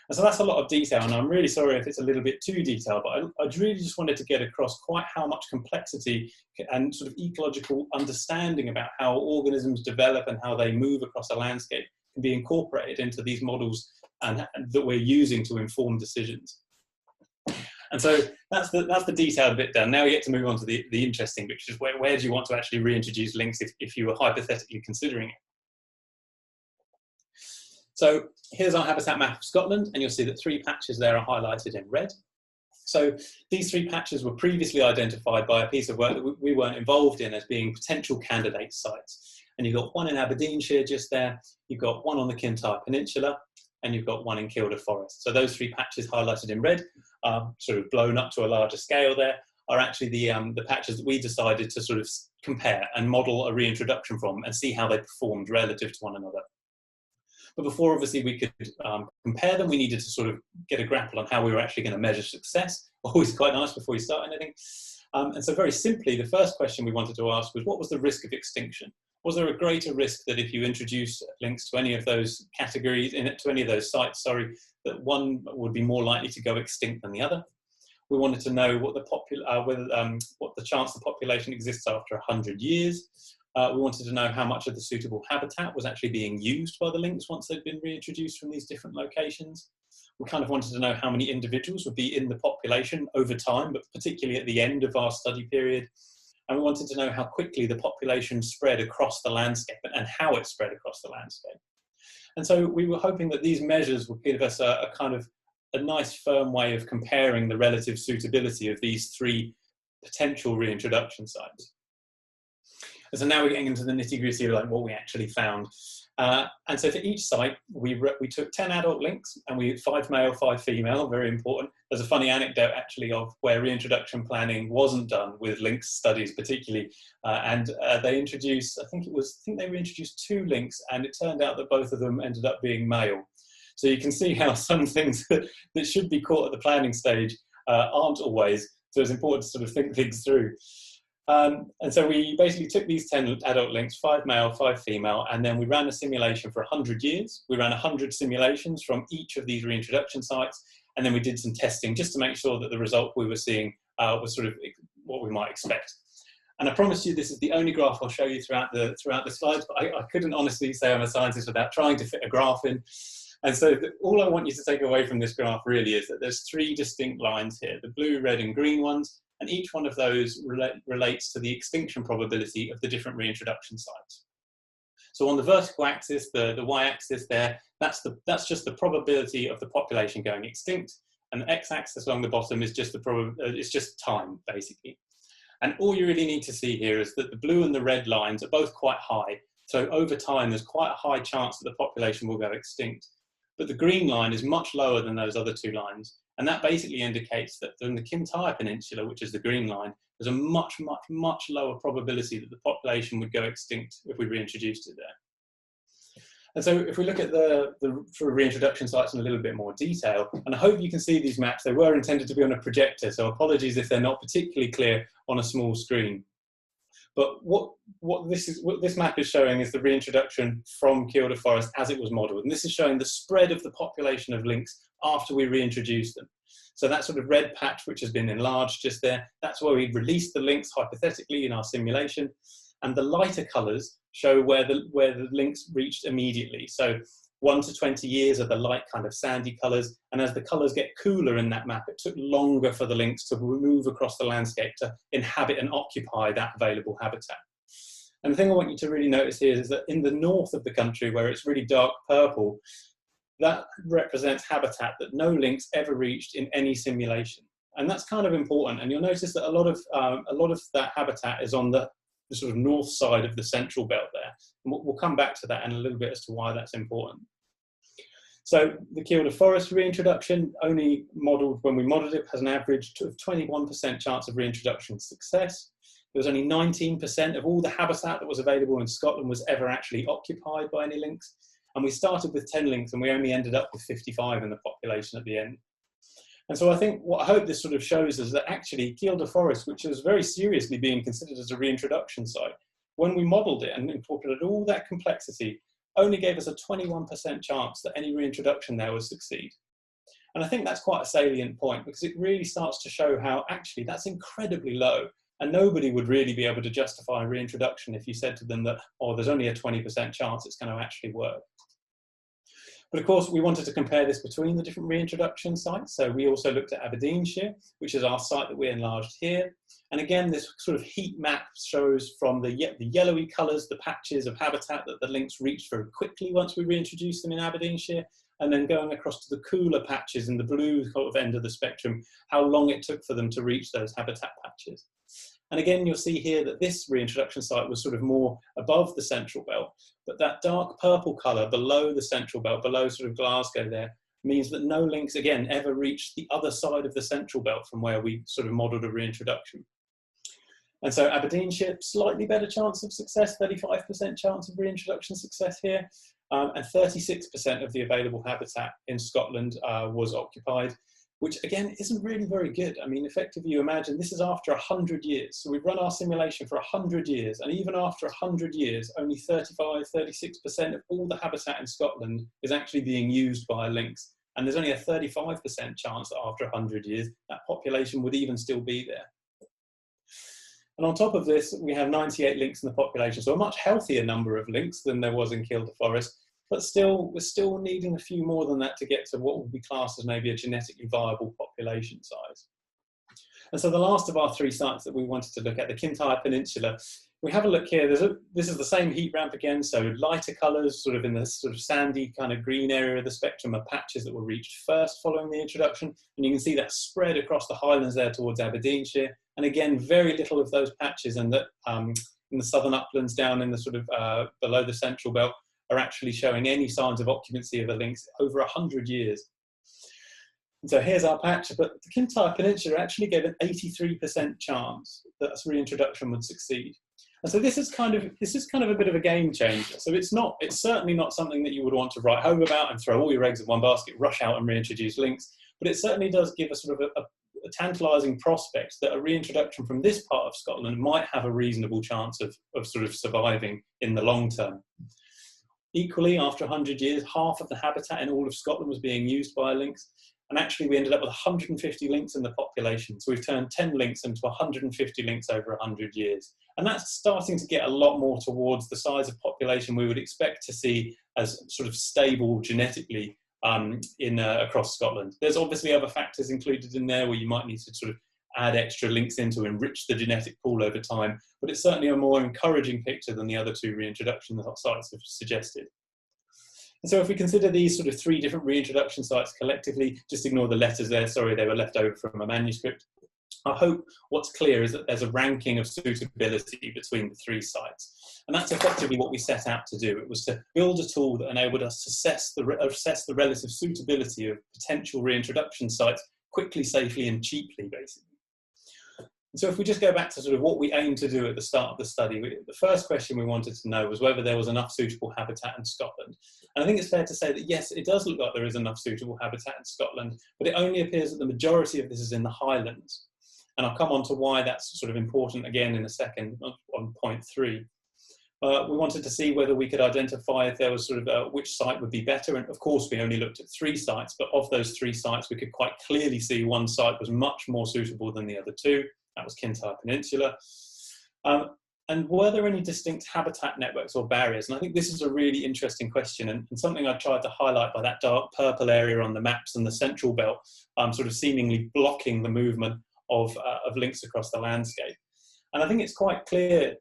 And so that's a lot of detail, and I'm really sorry if it's a little bit too detailed, but I really just wanted to get across quite how much complexity and sort of ecological understanding about how organisms develop and how they move across a landscape can be incorporated into these models and that we're using to inform decisions. And so that's the detailed bit done. Now we get to move on to the interesting bit, which is where do you want to actually reintroduce lynx if you were hypothetically considering it. So here's our habitat map of Scotland, and you'll see that 3 patches there are highlighted in red. So these 3 patches were previously identified by a piece of work that we weren't involved in as being potential candidate sites. And you've got one in Aberdeenshire just there, you've got one on the Kintyre Peninsula, and you've got one in Kielder Forest. So those 3 patches highlighted in red, sort of blown up to a larger scale there, are actually the patches that we decided to sort of compare and model a reintroduction from and see how they performed relative to one another. But before obviously we could compare them, we needed to sort of get a grapple on how we were actually going to measure success. Always quite nice before you start anything. And so very simply, the first question we wanted to ask was, what was the risk of extinction? Was there a greater risk that if you introduce links to any of those categories, to any of those sites, that one would be more likely to go extinct than the other? We wanted to know what the chance the population exists after 100 years. We wanted to know how much of the suitable habitat was actually being used by the lynx once they'd been reintroduced from these different locations. We kind of wanted to know how many individuals would be in the population over time, but particularly at the end of our study period. And we wanted to know how quickly the population spread across the landscape and how it spread across the landscape. And so we were hoping that these measures would give us a kind of a nice firm way of comparing the relative suitability of these 3 potential reintroduction sites. And so now we're getting into the nitty-gritty of like what we actually found. And so for each site, we took 10 adult lynx, and we 5 male, 5 female, very important. There's a funny anecdote actually of where reintroduction planning wasn't done with lynx studies particularly. They introduced, I think they reintroduced 2 lynx, and it turned out that both of them ended up being male. So you can see how some things that should be caught at the planning stage aren't always. So it's important to sort of think things through. And so we basically took these 10 adult lynx, 5 male, 5 female, and then we ran a simulation for 100 years. We ran 100 simulations from each of these reintroduction sites, and then we did some testing just to make sure that the result we were seeing was sort of what we might expect. And I promise you this is the only graph I'll show you throughout the slides, but I couldn't honestly say I'm a scientist without trying to fit a graph in. And so all I want you to take away from this graph really is that there's 3 distinct lines here, the blue, red and green ones, and each one of those relates to the extinction probability of the different reintroduction sites. So on the vertical axis, the y-axis there, that's just the probability of the population going extinct, and the x-axis along the bottom is just it's just time, basically. And all you really need to see here is that the blue and the red lines are both quite high. So over time, there's quite a high chance that the population will go extinct. but the green line is much lower than those other two lines. And that basically indicates that in the Kintyre Peninsula, which is the green line, there's a much, much, much lower probability that the population would go extinct if we reintroduced it there. And so if we look at the sort of reintroduction sites in a little bit more detail, and I hope you can see these maps, they were intended to be on a projector, so apologies if they're not particularly clear on a small screen. But what this map is showing is the reintroduction from Kielder Forest as it was modelled. And this is showing the spread of the population of lynx after we reintroduced them. So that sort of red patch, which has been enlarged just there, that's where we released the lynx hypothetically in our simulation. And the lighter colours show where the lynx reached immediately. So 1 to 20 years are the light kind of sandy colours. And as the colours get cooler in that map, it took longer for the lynx to move across the landscape to inhabit and occupy that available habitat. And the thing I want you to really notice here is that in the north of the country, where it's really dark purple, that represents habitat that no lynx ever reached in any simulation. And that's kind of important. And you'll notice that a lot of that habitat is on the sort of north side of the central belt there. And we'll come back to that in a little bit as to why that's important. So the Kielder Forest reintroduction, only modelled, when we modelled it, has an average of 21% chance of reintroduction success. There was only 19% of all the habitat that was available in Scotland was ever actually occupied by any lynx. And we started with 10 lynx and we only ended up with 55 in the population at the end. And so I think what I hope this sort of shows is that actually Kielder Forest, which was very seriously being considered as a reintroduction site, when we modelled it and incorporated all that complexity, only gave us a 21% chance that any reintroduction there would succeed. And I think that's quite a salient point because it really starts to show how actually that's incredibly low. And nobody would really be able to justify reintroduction if you said to them that, oh, there's only a 20% chance it's going to actually work. But of course, we wanted to compare this between the different reintroduction sites. So we also looked at Aberdeenshire, which is our site that we enlarged here. And again, this sort of heat map shows from the yellowy colours, the patches of habitat that the lynx reached very quickly once we reintroduced them in Aberdeenshire, and then going across to the cooler patches in the blue sort of end of the spectrum, how long it took for them to reach those habitat patches. And again, you'll see here that this reintroduction site was sort of more above the central belt, but that dark purple colour below the central belt, below sort of Glasgow there, means that no lynx, again, ever reached the other side of the central belt from where we sort of modelled a reintroduction. And so Aberdeenshire, slightly better chance of success, 35% chance of reintroduction success here, and 36% of the available habitat in Scotland was occupied, which again isn't really very good. I mean, effectively, you imagine this is after 100 years. So we've run our simulation for 100 years, and even after 100 years, only 35, 36% of all the habitat in Scotland is actually being used by a lynx. And there's only a 35% chance that after 100 years, that population would even still be there. And on top of this, we have 98 lynx in the population, so a much healthier number of lynx than there was in Kielder Forest. But still, we're still needing a few more than that to get to what would be classed as maybe a genetically viable population size. And so the last of our three sites that we wanted to look at, the Kintyre Peninsula, we have a look here. This is the same heat ramp again, so lighter colours, sort of in the sort of sandy kind of green area of the spectrum, are patches that were reached first following the introduction. And you can see that spread across the highlands there towards Aberdeenshire. And again, very little of those patches in the southern uplands down in the sort of below the central belt are actually showing any signs of occupancy of a lynx over 100 years. And so here's our patch, but the Kintyre Peninsula actually gave an 83% chance that a reintroduction would succeed. And so this is kind of a bit of a game changer. So it's certainly not something that you would want to write home about and throw all your eggs in one basket, rush out and reintroduce lynx, but it certainly does give a sort of a tantalising prospect that a reintroduction from this part of Scotland might have a reasonable chance of sort of surviving in the long term. Equally, after 100 years, half of the habitat in all of Scotland was being used by a lynx. And actually, we ended up with 150 lynx in the population. So we've turned 10 lynx into 150 lynx over 100 years. And that's starting to get a lot more towards the size of population we would expect to see as sort of stable genetically across Scotland. There's obviously other factors included in there where you might need to sort of add extra lynx in to enrich the genetic pool over time, but it's certainly a more encouraging picture than the other two reintroduction sites have suggested. And so if we consider these sort of three different reintroduction sites collectively, just ignore the letters there, sorry, they were left over from a manuscript. I hope what's clear is that there's a ranking of suitability between the 3 sites. And that's effectively what we set out to do. It was to build a tool that enabled us to assess the relative suitability of potential reintroduction sites quickly, safely, and cheaply, basically. And so if we just go back to sort of what we aimed to do at the start of the study, the first question we wanted to know was whether there was enough suitable habitat in Scotland. And I think it's fair to say that yes, it does look like there is enough suitable habitat in Scotland, but it only appears that the majority of this is in the Highlands. And I'll come on to why that's sort of important again in a second on point 3. We wanted to see whether we could identify if there was sort of which site would be better. And of course, we only looked at 3 sites, but of those 3 sites, we could quite clearly see one site was much more suitable than the other 2. That was Kintyre Peninsula. And were there any distinct habitat networks or barriers? And I think this is a really interesting question and something I tried to highlight by that dark purple area on the maps and the central belt sort of seemingly blocking the movement of lynx across the landscape. And I think it's quite clear,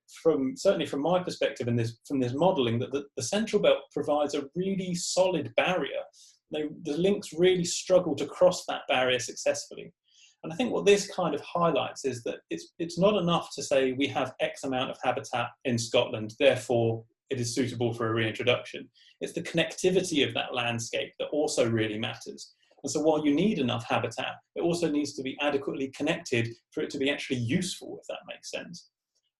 certainly from my perspective from this modelling, that the central belt provides a really solid barrier. The lynx really struggle to cross that barrier successfully. And I think what this kind of highlights is that it's not enough to say we have X amount of habitat in Scotland, therefore it is suitable for a reintroduction. It's the connectivity of that landscape that also really matters. And so while you need enough habitat, it also needs to be adequately connected for it to be actually useful, if that makes sense.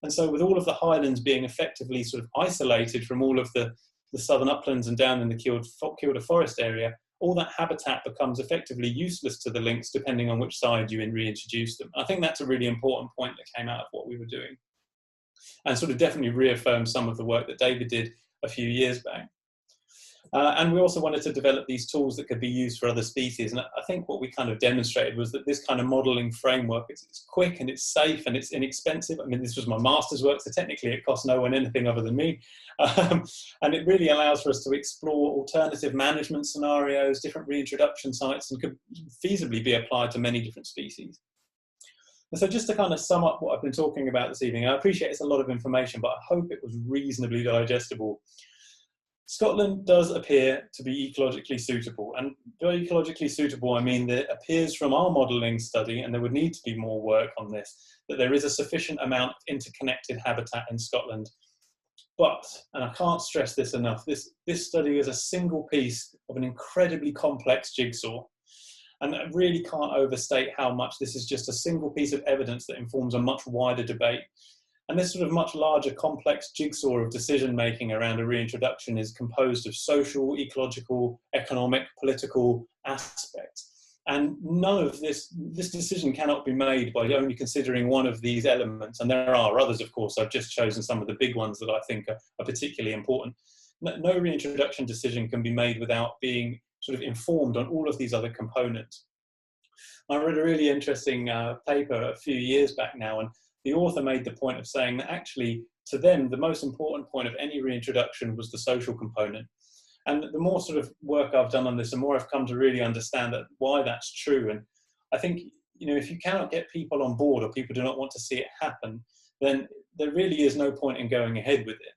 And so with all of the Highlands being effectively sort of isolated from all of the southern uplands and down in the Kielder Forest area, all that habitat becomes effectively useless to the lynx depending on which side you reintroduce them. I think that's a really important point that came out of what we were doing. And sort of definitely reaffirmed some of the work that David did a few years back. And we also wanted to develop these tools that could be used for other species. And I think what we kind of demonstrated was that this kind of modelling framework, it's quick and it's safe and it's inexpensive. I mean, this was my master's work, so technically it cost no one anything other than me. And it really allows for us to explore alternative management scenarios, different reintroduction sites, and could feasibly be applied to many different species. And so just to kind of sum up what I've been talking about this evening, I appreciate it's a lot of information, but I hope it was reasonably digestible. Scotland does appear to be ecologically suitable, and by ecologically suitable I mean that it appears from our modelling study, and there would need to be more work on this, that there is a sufficient amount of interconnected habitat in Scotland. But, and I can't stress this enough, this study is a single piece of an incredibly complex jigsaw, and I really can't overstate how much this is just a single piece of evidence that informs a much wider debate. And this sort of much larger complex jigsaw of decision making around a reintroduction is composed of social, ecological, economic, political aspects. And none of this decision cannot be made by only considering one of these elements. And there are others, of course. I've just chosen some of the big ones that I think are particularly important. No reintroduction decision can be made without being sort of informed on all of these other components. I read a really interesting paper a few years back now, and the author made the point of saying that actually, to them, the most important point of any reintroduction was the social component. And the more sort of work I've done on this, the more I've come to really understand that why that's true. And I think, you know, if you cannot get people on board or people do not want to see it happen, then there really is no point in going ahead with it.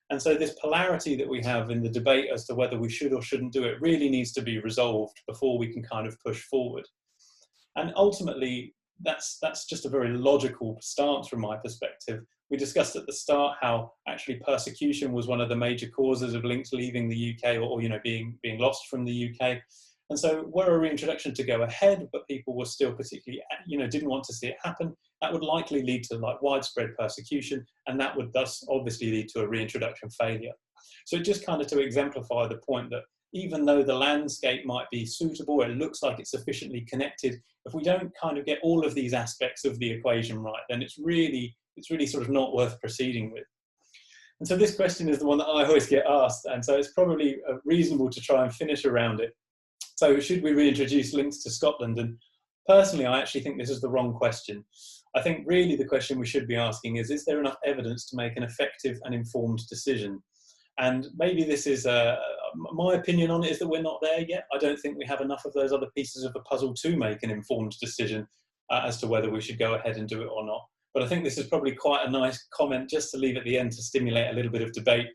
And so this polarity that we have in the debate as to whether we should or shouldn't do it really needs to be resolved before we can kind of push forward. And ultimately, that's just a very logical stance from my perspective. We discussed at the start how actually persecution was one of the major causes of lynx leaving the UK or you know, being lost from the UK. And so were a reintroduction to go ahead, but people were still particularly, you know, didn't want to see it happen, that would likely lead to like widespread persecution, and that would thus obviously lead to a reintroduction failure. So just kind of to exemplify the point that even though the landscape might be suitable, it looks like it's sufficiently connected, if we don't kind of get all of these aspects of the equation right, then it's really sort of not worth proceeding with. And so this question is the one that I always get asked, and so it's probably reasonable to try and finish around it. So should we reintroduce lynx to Scotland? And personally, I actually think this is the wrong question. I think really the question we should be asking is there enough evidence to make an effective and informed decision? And maybe this is, my opinion on it is that we're not there yet. I don't think we have enough of those other pieces of the puzzle to make an informed decision as to whether we should go ahead and do it or not. But I think this is probably quite a nice comment just to leave at the end to stimulate a little bit of debate.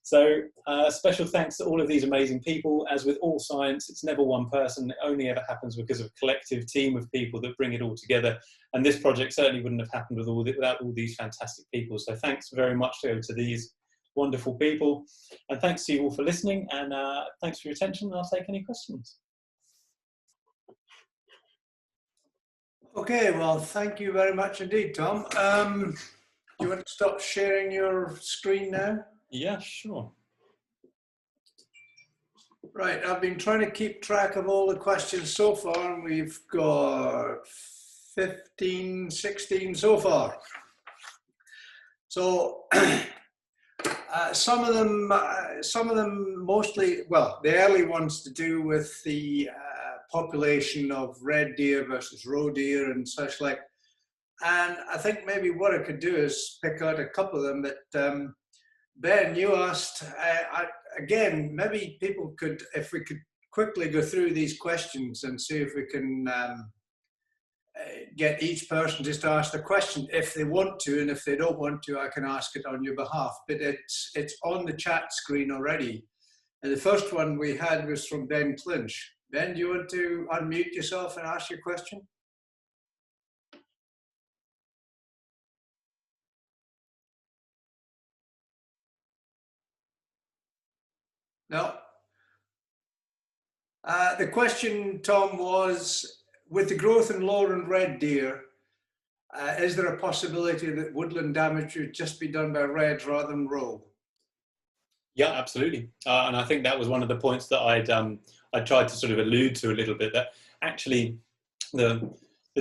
So special thanks to all of these amazing people. As with all science, it's never one person. It only ever happens because of a collective team of people that bring it all together. And this project certainly wouldn't have happened without all these fantastic people. So thanks very much to these wonderful people. And thanks to you all for listening. And thanks for your attention. And I'll take any questions. Okay, well, thank you very much indeed, Tom. Do you want to stop sharing your screen now? Yeah, sure. Right, I've been trying to keep track of all the questions so far, and we've got 15, 16 so far. So some of them mostly, well, the early ones to do with the population of red deer versus roe deer and such like. And I think maybe what I could do is pick out a couple of them that Ben, you asked, again, maybe people could, if we could quickly go through these questions and see if we can get each person just to ask the question if they want to, and if they don't want to, I can ask it on your behalf. But it's on the chat screen already. And the first one we had was from Ben Clinch. Ben, do you want to unmute yourself and ask your question? No. The question, Tom, was, with the growth in lowland red deer, is there a possibility that woodland damage would just be done by reds rather than roe? Yeah, absolutely. And I think that was one of the points that I tried to sort of allude to a little bit, that actually the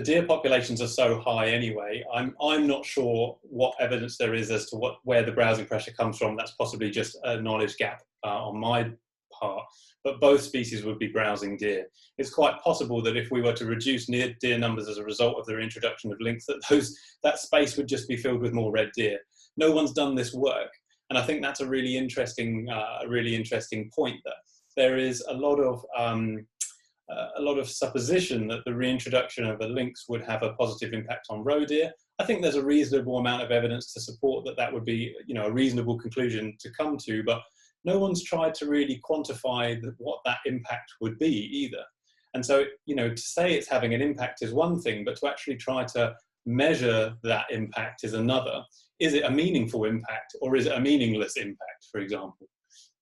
deer populations are so high anyway. I'm not sure what evidence there is as to where the browsing pressure comes from. That's possibly just a knowledge gap on my part. But both species would be browsing deer. It's quite possible that if we were to reduce deer numbers as a result of the reintroduction of lynx, that space would just be filled with more red deer. No one's done this work, and I think that's a really interesting point. That there is a lot of supposition that the reintroduction of a lynx would have a positive impact on roe deer. I think there's a reasonable amount of evidence to support that would be, a reasonable conclusion to come to, but no one's tried to really quantify what that impact would be either. And so, to say it's having an impact is one thing, but to actually try to measure that impact is another. Is it a meaningful impact, or is it a meaningless impact, for example?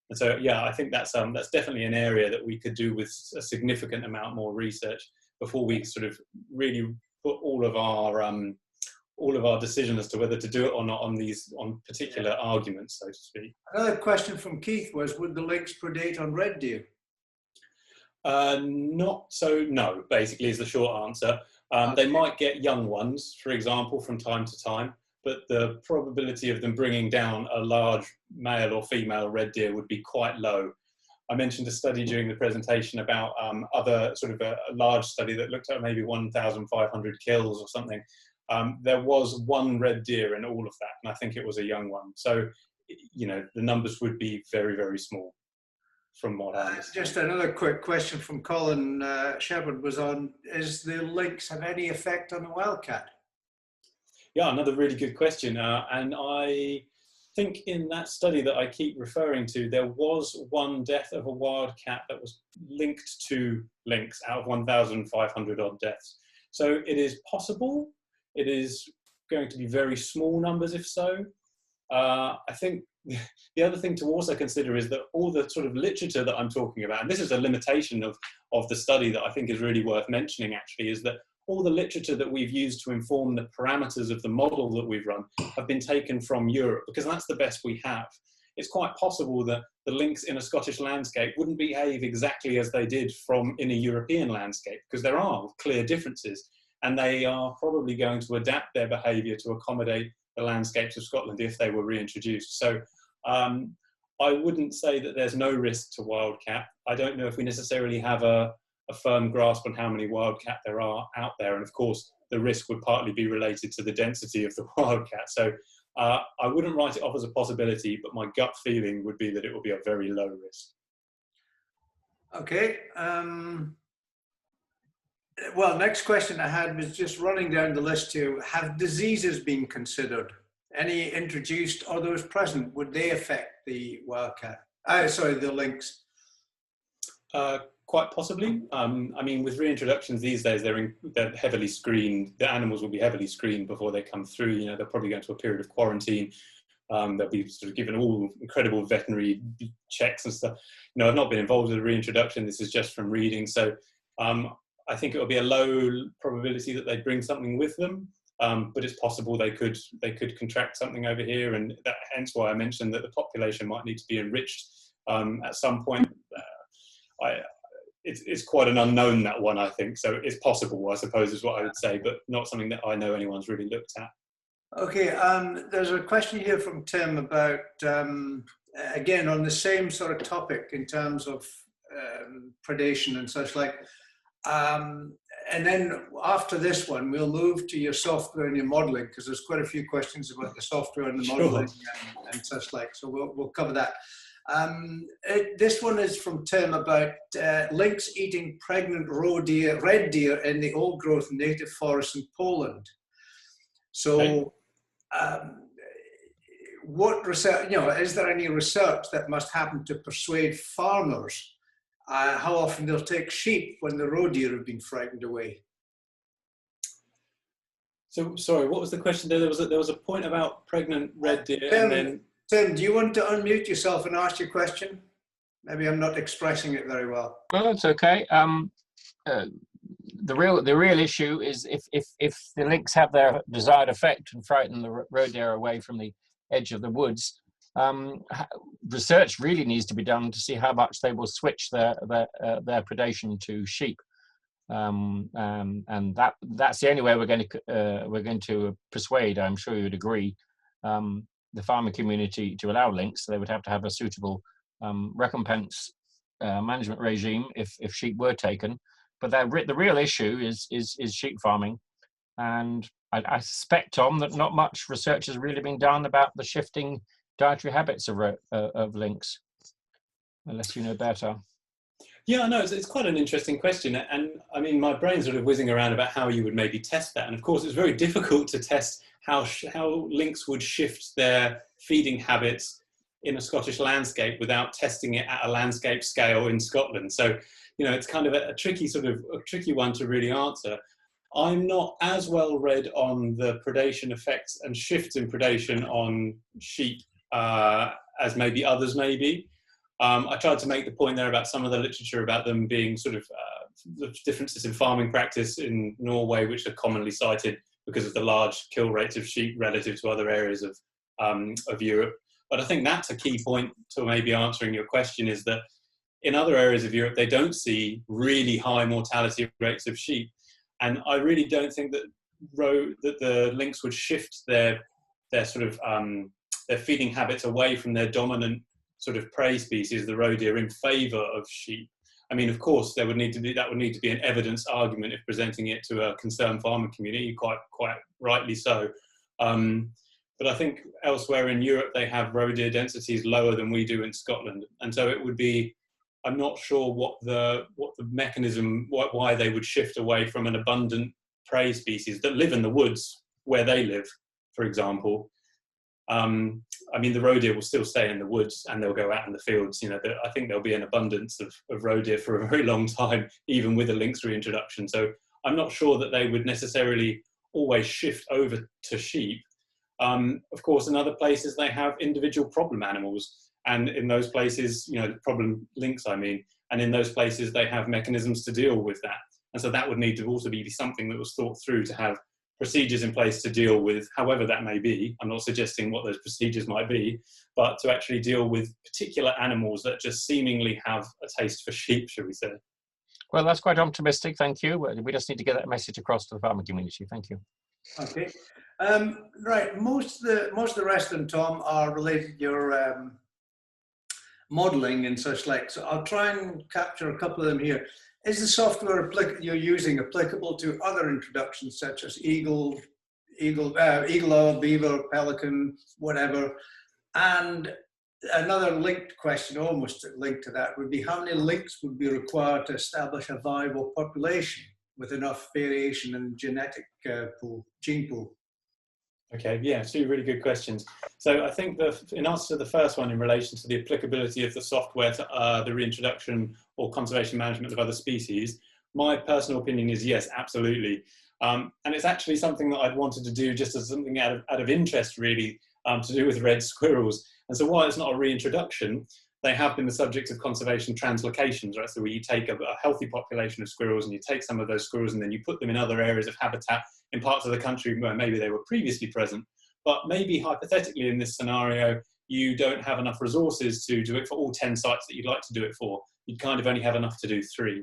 And so, yeah, I think that's definitely an area that we could do with a significant amount more research before we sort of really put all of our decision as to whether to do it or not on particular arguments, so to speak. Another question from Keith was, would the lynx predate on red deer? No, basically is the short answer. They might get young ones, for example, from time to time, but the probability of them bringing down a large male or female red deer would be quite low. I mentioned a study during the presentation about other sort of a large study that looked at maybe 1,500 kills or something. There was one red deer in all of that, and I think it was a young one. So, the numbers would be very, very small from what I understand. Just another quick question from Colin Shepherd was on, is the lynx have any effect on the wildcat? Yeah, another really good question. And I think in that study that I keep referring to, there was one death of a wildcat that was linked to lynx out of 1,500 odd deaths. So it is possible. It is going to be very small numbers if so. I think the other thing to also consider is that all the sort of literature that I'm talking about, and this is a limitation of the study that I think is really worth mentioning actually, is that all the literature that we've used to inform the parameters of the model that we've run have been taken from Europe, because that's the best we have. It's quite possible that the lynx in a Scottish landscape wouldn't behave exactly as they did in a European landscape, because there are clear differences, and they are probably going to adapt their behaviour to accommodate the landscapes of Scotland if they were reintroduced. So I wouldn't say that there's no risk to wildcat. I don't know if we necessarily have a firm grasp on how many wildcat there are out there, and of course the risk would partly be related to the density of the wildcat. So I wouldn't write it off as a possibility, but my gut feeling would be that it will be a very low risk. Okay. Well, next question I had was just running down the list here. Have diseases been considered? Any introduced or those present, would they affect the wildcat? Sorry, the lynx. Quite possibly. I mean, with reintroductions these days, they're heavily screened. The animals will be heavily screened before they come through. You know, they'll probably go into a period of quarantine. They'll be sort of given all incredible veterinary checks and stuff. You know, I've not been involved with a reintroduction. This is just from reading. So I think it will be a low probability that they bring something with them. But it's possible they could contract something over here, and hence why I mentioned that the population might need to be enriched at some point. It's quite an unknown, that one, I think. So it's possible, I suppose, is what I would say, but not something that I know anyone's really looked at. Okay, there's a question here from Tim about, again, on the same sort of topic in terms of predation and such like. And then after this one, we'll move to your software and your modeling, because there's quite a few questions about the software and the modeling and such like. So we'll cover that. This one is from Tim about lynx eating pregnant red deer in the old growth native forest in Poland. So what research, is there any research that must happen to persuade farmers how often they'll take sheep when the roe deer have been frightened away? So, sorry, what was the question there? There was a point about pregnant red deer, and then... Tim, do you want to unmute yourself and ask your question? Maybe I'm not expressing it very well. Well, it's okay. The real issue is if the lynx have their desired effect and frighten the roe deer away from the edge of the woods, research really needs to be done to see how much they will switch their predation to sheep, and that's the only way we're going to persuade. I'm sure you would agree. The farming community to allow lynx. They would have to have a suitable recompense management regime if sheep were taken. But the real issue is sheep farming, and I suspect, Tom, that not much research has really been done about the shifting dietary habits of lynx, unless you know better. Yeah, no, it's quite an interesting question, and I mean, my brain's sort of whizzing around about how you would maybe test that, and of course, it's very difficult to test how lynx would shift their feeding habits in a Scottish landscape without testing it at a landscape scale in Scotland. So, it's kind of a tricky one to really answer. I'm not as well read on the predation effects and shifts in predation on sheep as maybe others may be. I tried to make the point there about some of the literature about them being sort of the differences in farming practice in Norway, which are commonly cited because of the large kill rates of sheep relative to other areas of Europe. But I think that's a key point to maybe answering your question, is that in other areas of Europe, they don't see really high mortality rates of sheep. And I really don't think that the lynx would shift their sort of their feeding habits away from their dominant sort of prey species, the roe deer, in favour of sheep. I mean, of course, that would need to be an evidence argument if presenting it to a concerned farmer community, quite rightly so. But I think elsewhere in Europe, they have roe deer densities lower than we do in Scotland, and so it would be. I'm not sure what the mechanism, why they would shift away from an abundant prey species that live in the woods where they live, for example. I mean, the roe deer will still stay in the woods and they'll go out in the fields. I think there'll be an abundance of roe deer for a very long time, even with a lynx reintroduction. So I'm not sure that they would necessarily always shift over to sheep. Of course, in other places, they have individual problem animals. And in those places, the problem lynx, I mean, and in those places, they have mechanisms to deal with that. And so that would need to also be something that was thought through, to have procedures in place to deal with, however that may be. I'm not suggesting what those procedures might be, but to actually deal with particular animals that just seemingly have a taste for sheep, shall we say. Well, that's quite optimistic. Thank you. We just need to get that message across to the farming community. Thank you. Okay. Right. Most of the rest of them, Tom, are related to your modeling and such like. So I'll try and capture a couple of them here. Is the software you're using applicable to other introductions such as eagle owl, beaver, pelican, whatever? And another linked question, almost linked to that, would be how many lynx would be required to establish a viable population with enough variation in genetic gene pool? Okay, yeah, two really good questions. So I think in answer to the first one in relation to the applicability of the software to the reintroduction or conservation management of other species, my personal opinion is yes, absolutely. And it's actually something that I'd wanted to do just as something out of interest, really, to do with red squirrels. And so while it's not a reintroduction, they have been the subject of conservation translocations, right? So where you take a healthy population of squirrels and you take some of those squirrels and then you put them in other areas of habitat in parts of the country where maybe they were previously present. But maybe hypothetically in this scenario, you don't have enough resources to do it for all 10 sites that you'd like to do it for. You'd kind of only have enough to do 3.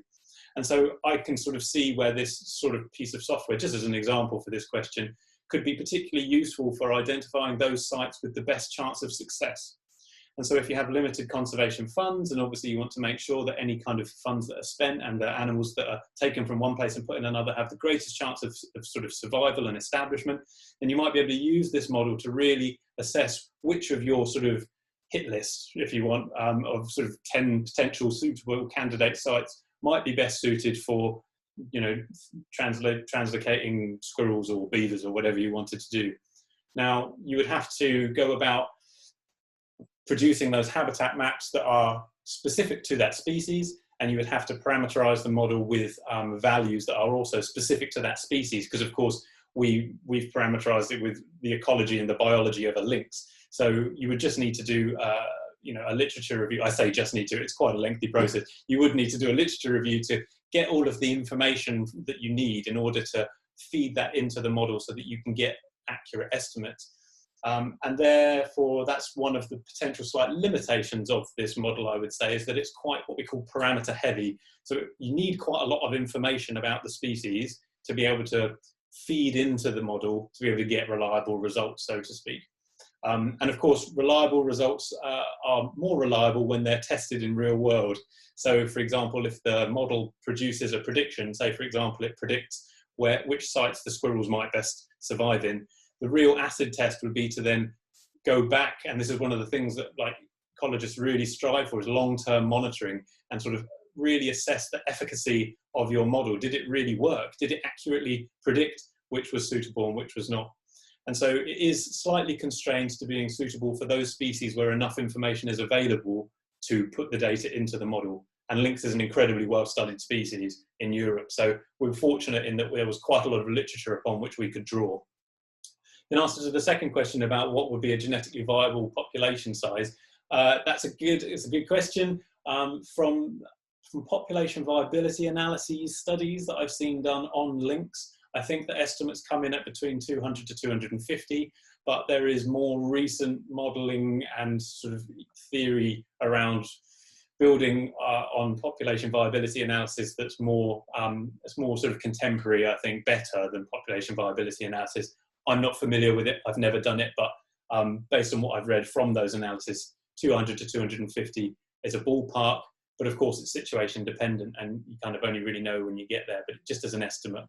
And so I can sort of see where this sort of piece of software, just as an example for this question, could be particularly useful for identifying those sites with the best chance of success. And so if you have limited conservation funds, and obviously you want to make sure that any kind of funds that are spent and the animals that are taken from one place and put in another have the greatest chance of sort of survival and establishment, then you might be able to use this model to really assess which of your sort of hit list, if you want, of sort of 10 potential suitable candidate sites might be best suited for, you know, translocating squirrels or beavers or whatever you wanted to do. Now, you would have to go about producing those habitat maps that are specific to that species, and you would have to parameterize the model with values that are also specific to that species, because of course we've parameterized it with the ecology and the biology of a lynx. So you would just need to do you know, a literature review. I say just need to, it's quite a lengthy process. You would need to do a literature review to get all of the information that you need in order to feed that into the model so that you can get accurate estimates. And therefore, that's one of the potential slight limitations of this model, I would say, is that it's quite what we call parameter heavy. So you need quite a lot of information about the species to be able to feed into the model to be able to get reliable results, so to speak. And of course, reliable results are more reliable when they're tested in real world. So for example, if the model produces a prediction, say for example, it predicts which sites the squirrels might best survive in, the real acid test would be to then go back, and this is one of the things that like ecologists really strive for, is long-term monitoring and sort of really assess the efficacy of your model. Did it really work? Did it accurately predict which was suitable and which was not? And so it is slightly constrained to being suitable for those species where enough information is available to put the data into the model. And lynx is an incredibly well-studied species in Europe. So we're fortunate in that there was quite a lot of literature upon which we could draw. In answer to the second question about what would be a genetically viable population size, it's a good question. From population viability analyses studies that I've seen done on lynx, I think the estimates come in at between 200 to 250, but there is more recent modelling and sort of theory around building on population viability analysis that's more sort of contemporary, I think, better than population viability analysis. I'm not familiar with it, I've never done it, but based on what I've read from those analyses, 200 to 250 is a ballpark, but of course it's situation dependent and you kind of only really know when you get there, but just as an estimate.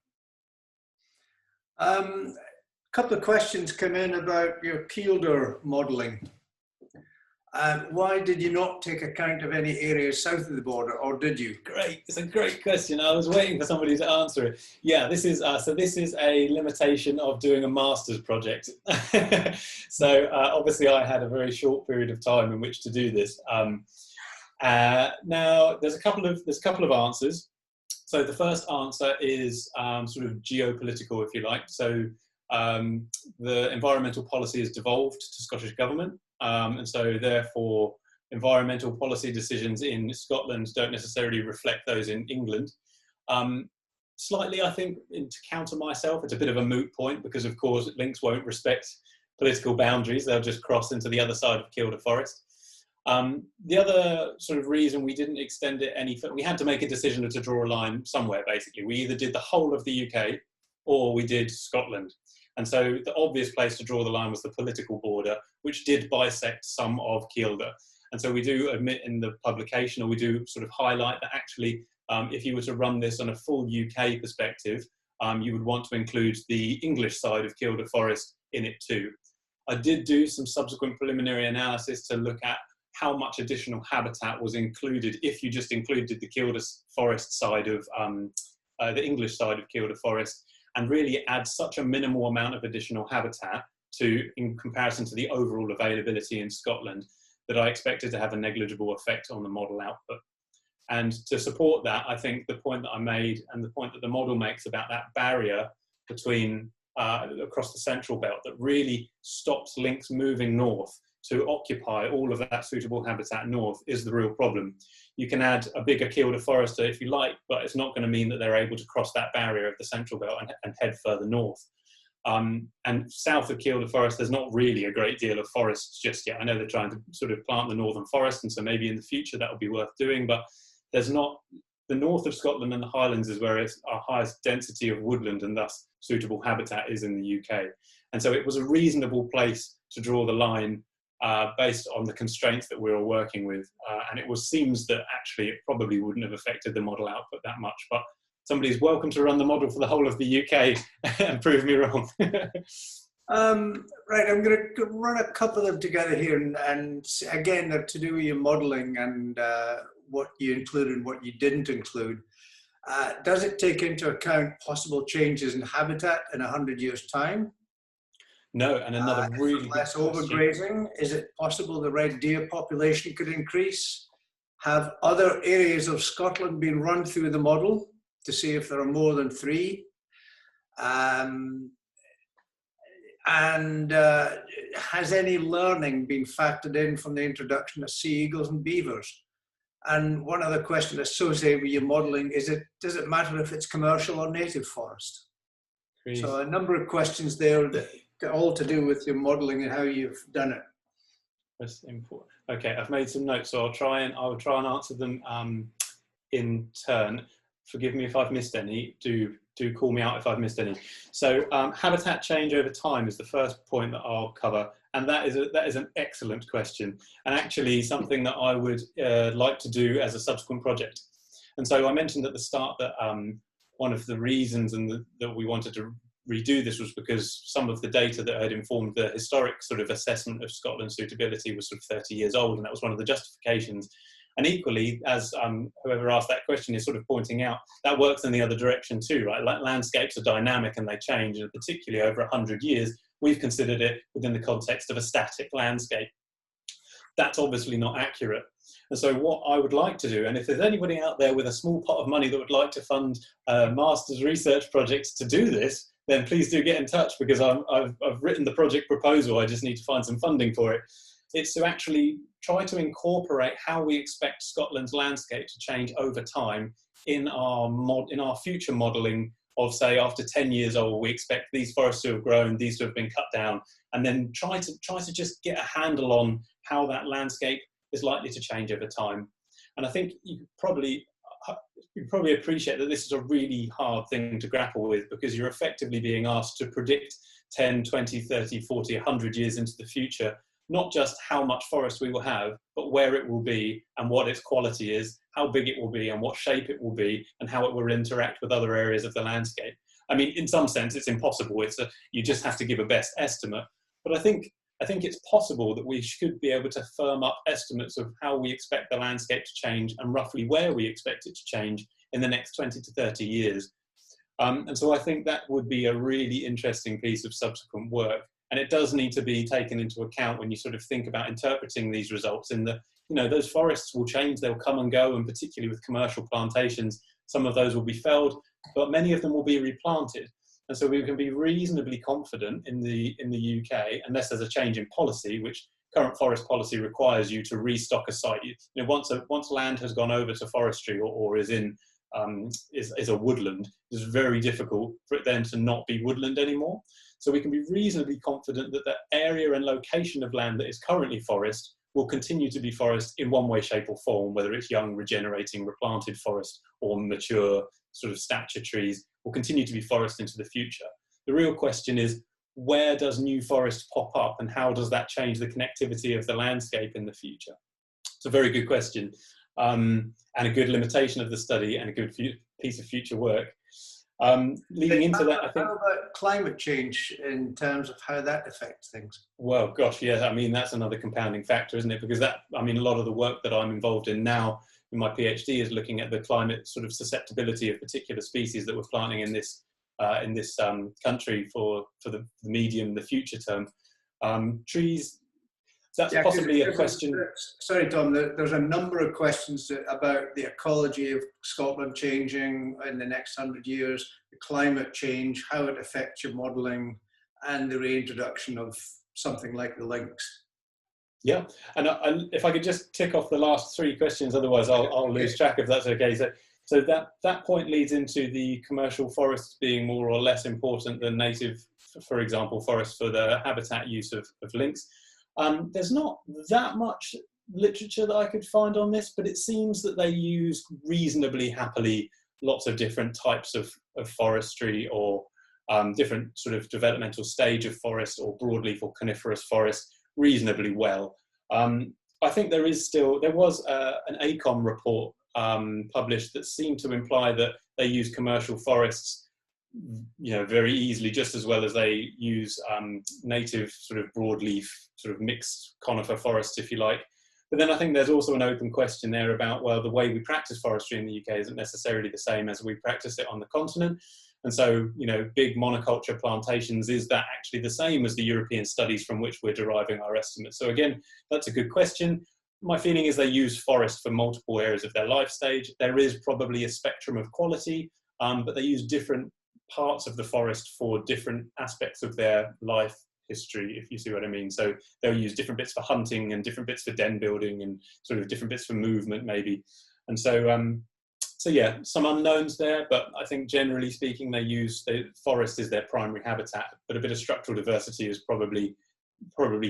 A couple of questions come in about your Kielder modelling. Why did you not take account of any areas south of the border, or did you? Great, it's a great question. I was waiting for somebody to answer it. Yeah, this is a limitation of doing a master's project. So obviously I had a very short period of time in which to do this. Now there's a couple of answers. So the first answer is sort of geopolitical, if you like. So the environmental policy has devolved to Scottish Government. And so therefore environmental policy decisions in Scotland don't necessarily reflect those in England. Slightly, I think, to counter myself, it's a bit of a moot point because of course lynx won't respect political boundaries, they'll just cross into the other side of Kielder Forest. The other sort of reason we didn't extend it any further, we had to make a decision to draw a line somewhere basically. We either did the whole of the UK or we did Scotland. And so the obvious place to draw the line was the political border, which did bisect some of Kielder. And so we do admit in the publication, or we do sort of highlight that actually, if you were to run this on a full UK perspective, you would want to include the English side of Kielder Forest in it too. I did do some subsequent preliminary analysis to look at how much additional habitat was included if you just included the Kielder Forest side of, the English side of Kielder Forest, and really add such a minimal amount of additional habitat in comparison to the overall availability in Scotland, that I expected to have a negligible effect on the model output. And to support that, I think the point that I made and the point that the model makes about that barrier between across the central belt that really stops lynx moving north to occupy all of that suitable habitat north is the real problem. You can add a bigger Kielder forester if you like, but it's not going to mean that they're able to cross that barrier of the central belt and head further north. And south of Kielder Forest, there's not really a great deal of forests just yet. I know they're trying to sort of plant the northern forest, and so maybe in the future that will be worth doing, but there's not. The north of Scotland and the Highlands is where it's our highest density of woodland and thus suitable habitat is in the UK. And so it was a reasonable place to draw the line based on the constraints that we were working with. And it seems that actually it probably wouldn't have affected the model output that much, but somebody's welcome to run the model for the whole of the UK and prove me wrong. Right, I'm going to run a couple of them together here, and again, they're to do with your modelling and what you included and what you didn't include. Does it take into account possible changes in habitat in 100 years' time? No, and another really less overgrazing. Is it possible the red deer population could increase? Have other areas of Scotland been run through the model to see if there are more than 3? And has any learning been factored in from the introduction of sea eagles and beavers? And one other question associated with your modelling is, does it matter if it's commercial or native forest? Great. So a number of questions there that all to do with your modelling and how you've done it. That's important. Okay, I've made some notes, so I'll try and answer them in turn. Forgive me if I've missed any. Do call me out if I've missed any. So habitat change over time is the first point that I'll cover, and that is an excellent question, and actually something that I would like to do as a subsequent project. And so I mentioned at the start that one of the reasons that we wanted to redo this was because some of the data that had informed the historic sort of assessment of Scotland's suitability was sort of 30 years old, and that was one of the justifications. And equally, as whoever asked that question is sort of pointing out, that works in the other direction too, right? Like landscapes are dynamic and they change, and particularly over 100 years, we've considered it within the context of a static landscape. That's obviously not accurate. And so what I would like to do, and if there's anybody out there with a small pot of money that would like to fund master's research projects to do this, then please do get in touch, because I've written the project proposal, I just need to find some funding for it. It's to actually try to incorporate how we expect Scotland's landscape to change over time in our future modelling of, say, after 10 years old, we expect these forests to have grown, these to have been cut down, and then try to just get a handle on how that landscape is likely to change over time. And I think you probably appreciate that this is a really hard thing to grapple with, because you're effectively being asked to predict 10, 20, 30, 40, 100 years into the future, not just how much forest we will have, but where it will be and what its quality is, how big it will be and what shape it will be, and how it will interact with other areas of the landscape. I mean, in some sense, it's impossible. You just have to give a best estimate. But I think it's possible that we should be able to firm up estimates of how we expect the landscape to change and roughly where we expect it to change in the next 20 to 30 years. And so I think that would be a really interesting piece of subsequent work. And it does need to be taken into account when you sort of think about interpreting these results, in that, you know, those forests will change, they'll come and go, and particularly with commercial plantations, some of those will be felled, but many of them will be replanted. And so we can be reasonably confident in the UK, unless there's a change in policy, which current forest policy requires you to restock a site. You know, once land has gone over to forestry or is in is a woodland, it's very difficult for it then to not be woodland anymore. So we can be reasonably confident that the area and location of land that is currently forest will continue to be forest in one way, shape or form, whether it's young, regenerating, replanted forest or mature sort of stature trees, will continue to be forest into the future. The real question is, where does new forest pop up and how does that change the connectivity of the landscape in the future? It's a very good question, and a good limitation of the study and a good piece of future work. Leading into that, I think... How about climate change in terms of how that affects things? Well, gosh, yeah, I mean, that's another compounding factor, isn't it? Because that, I mean, a lot of the work that I'm involved in now in my PhD is looking at the climate sort of susceptibility of particular species that we're planting in this country for the medium, the future term. Trees, that's Yeah, possibly a question. Sorry, Tom, there's a number of questions about the ecology of Scotland changing in the next 100 years, the climate change, how it affects your modelling, and the reintroduction of something like the Lynx. Yeah, and if I could just tick off the last 3 questions, otherwise I'll lose track if that's okay. So that point leads into the commercial forests being more or less important than native, for example, forests for the habitat use of lynx. There's not that much literature that I could find on this, but it seems that they use reasonably happily lots of different types of forestry, or different sort of developmental stage of forest, or broadleaf or coniferous forest reasonably well. I think there was an ACOM report published that seemed to imply that they use commercial forests, very easily, just as well as they use native sort of broadleaf, sort of mixed conifer forests, if you like. But then I think there's also an open question there about, well, the way we practice forestry in the UK isn't necessarily the same as we practice it on the continent. And so, big monoculture plantations, is that actually the same as the European studies from which we're deriving our estimates? So again, that's a good question. My feeling is they use forest for multiple areas of their life stage. There is probably a spectrum of quality, but they use different parts of the forest for different aspects of their life history, if you see what I mean. So they'll use different bits for hunting and different bits for den building and sort of different bits for movement maybe. And so yeah, some unknowns there, but I think generally speaking, the forest is their primary habitat, but a bit of structural diversity is probably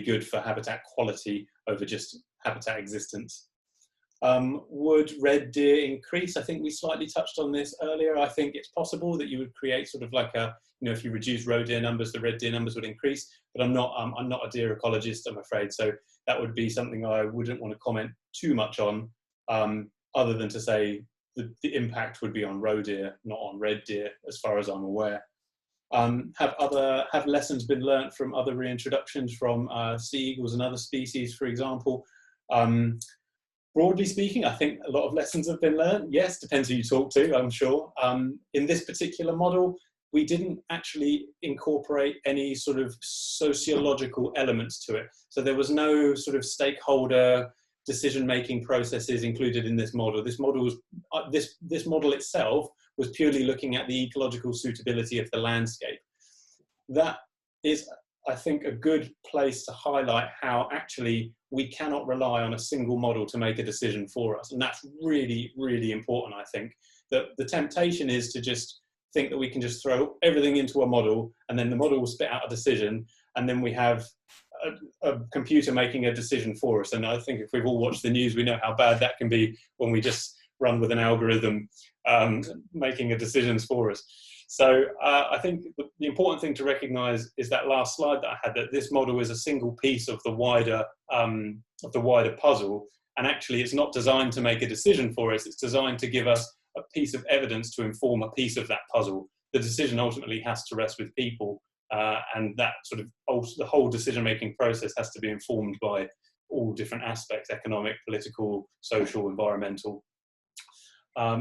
good for habitat quality over just habitat existence. Would red deer increase? I think we slightly touched on this earlier. I think it's possible that you would create sort of like if you reduce roe deer numbers, the red deer numbers would increase, but I'm not a deer ecologist, I'm afraid. So that would be something I wouldn't want to comment too much on, other than to say the impact would be on roe deer, not on red deer, as far as I'm aware. Have lessons been learnt from other reintroductions from sea eagles and other species, for example? Broadly speaking, I think a lot of lessons have been learnt. Yes, depends who you talk to, I'm sure. In this particular model, we didn't actually incorporate any sort of sociological elements to it. So there was no sort of stakeholder decision-making processes included in this model. This model itself was purely looking at the ecological suitability of the landscape. That is, I think, a good place to highlight how actually we cannot rely on a single model to make a decision for us. And that's really, really important, I think. That the temptation is to just think that we can just throw everything into a model and then the model will spit out a decision, and then we have a computer making a decision for us. And I think if we've all watched the news, we know how bad that can be when we just run with an algorithm making a decisions for us. So I think the important thing to recognise is that last slide that I had, that this model is a single piece of the wider puzzle, and actually it's not designed to make a decision for us. It's designed to give us a piece of evidence to inform a piece of that puzzle. The decision ultimately has to rest with people, and that sort of the whole decision-making process has to be informed by all different aspects: economic, political, social, environmental.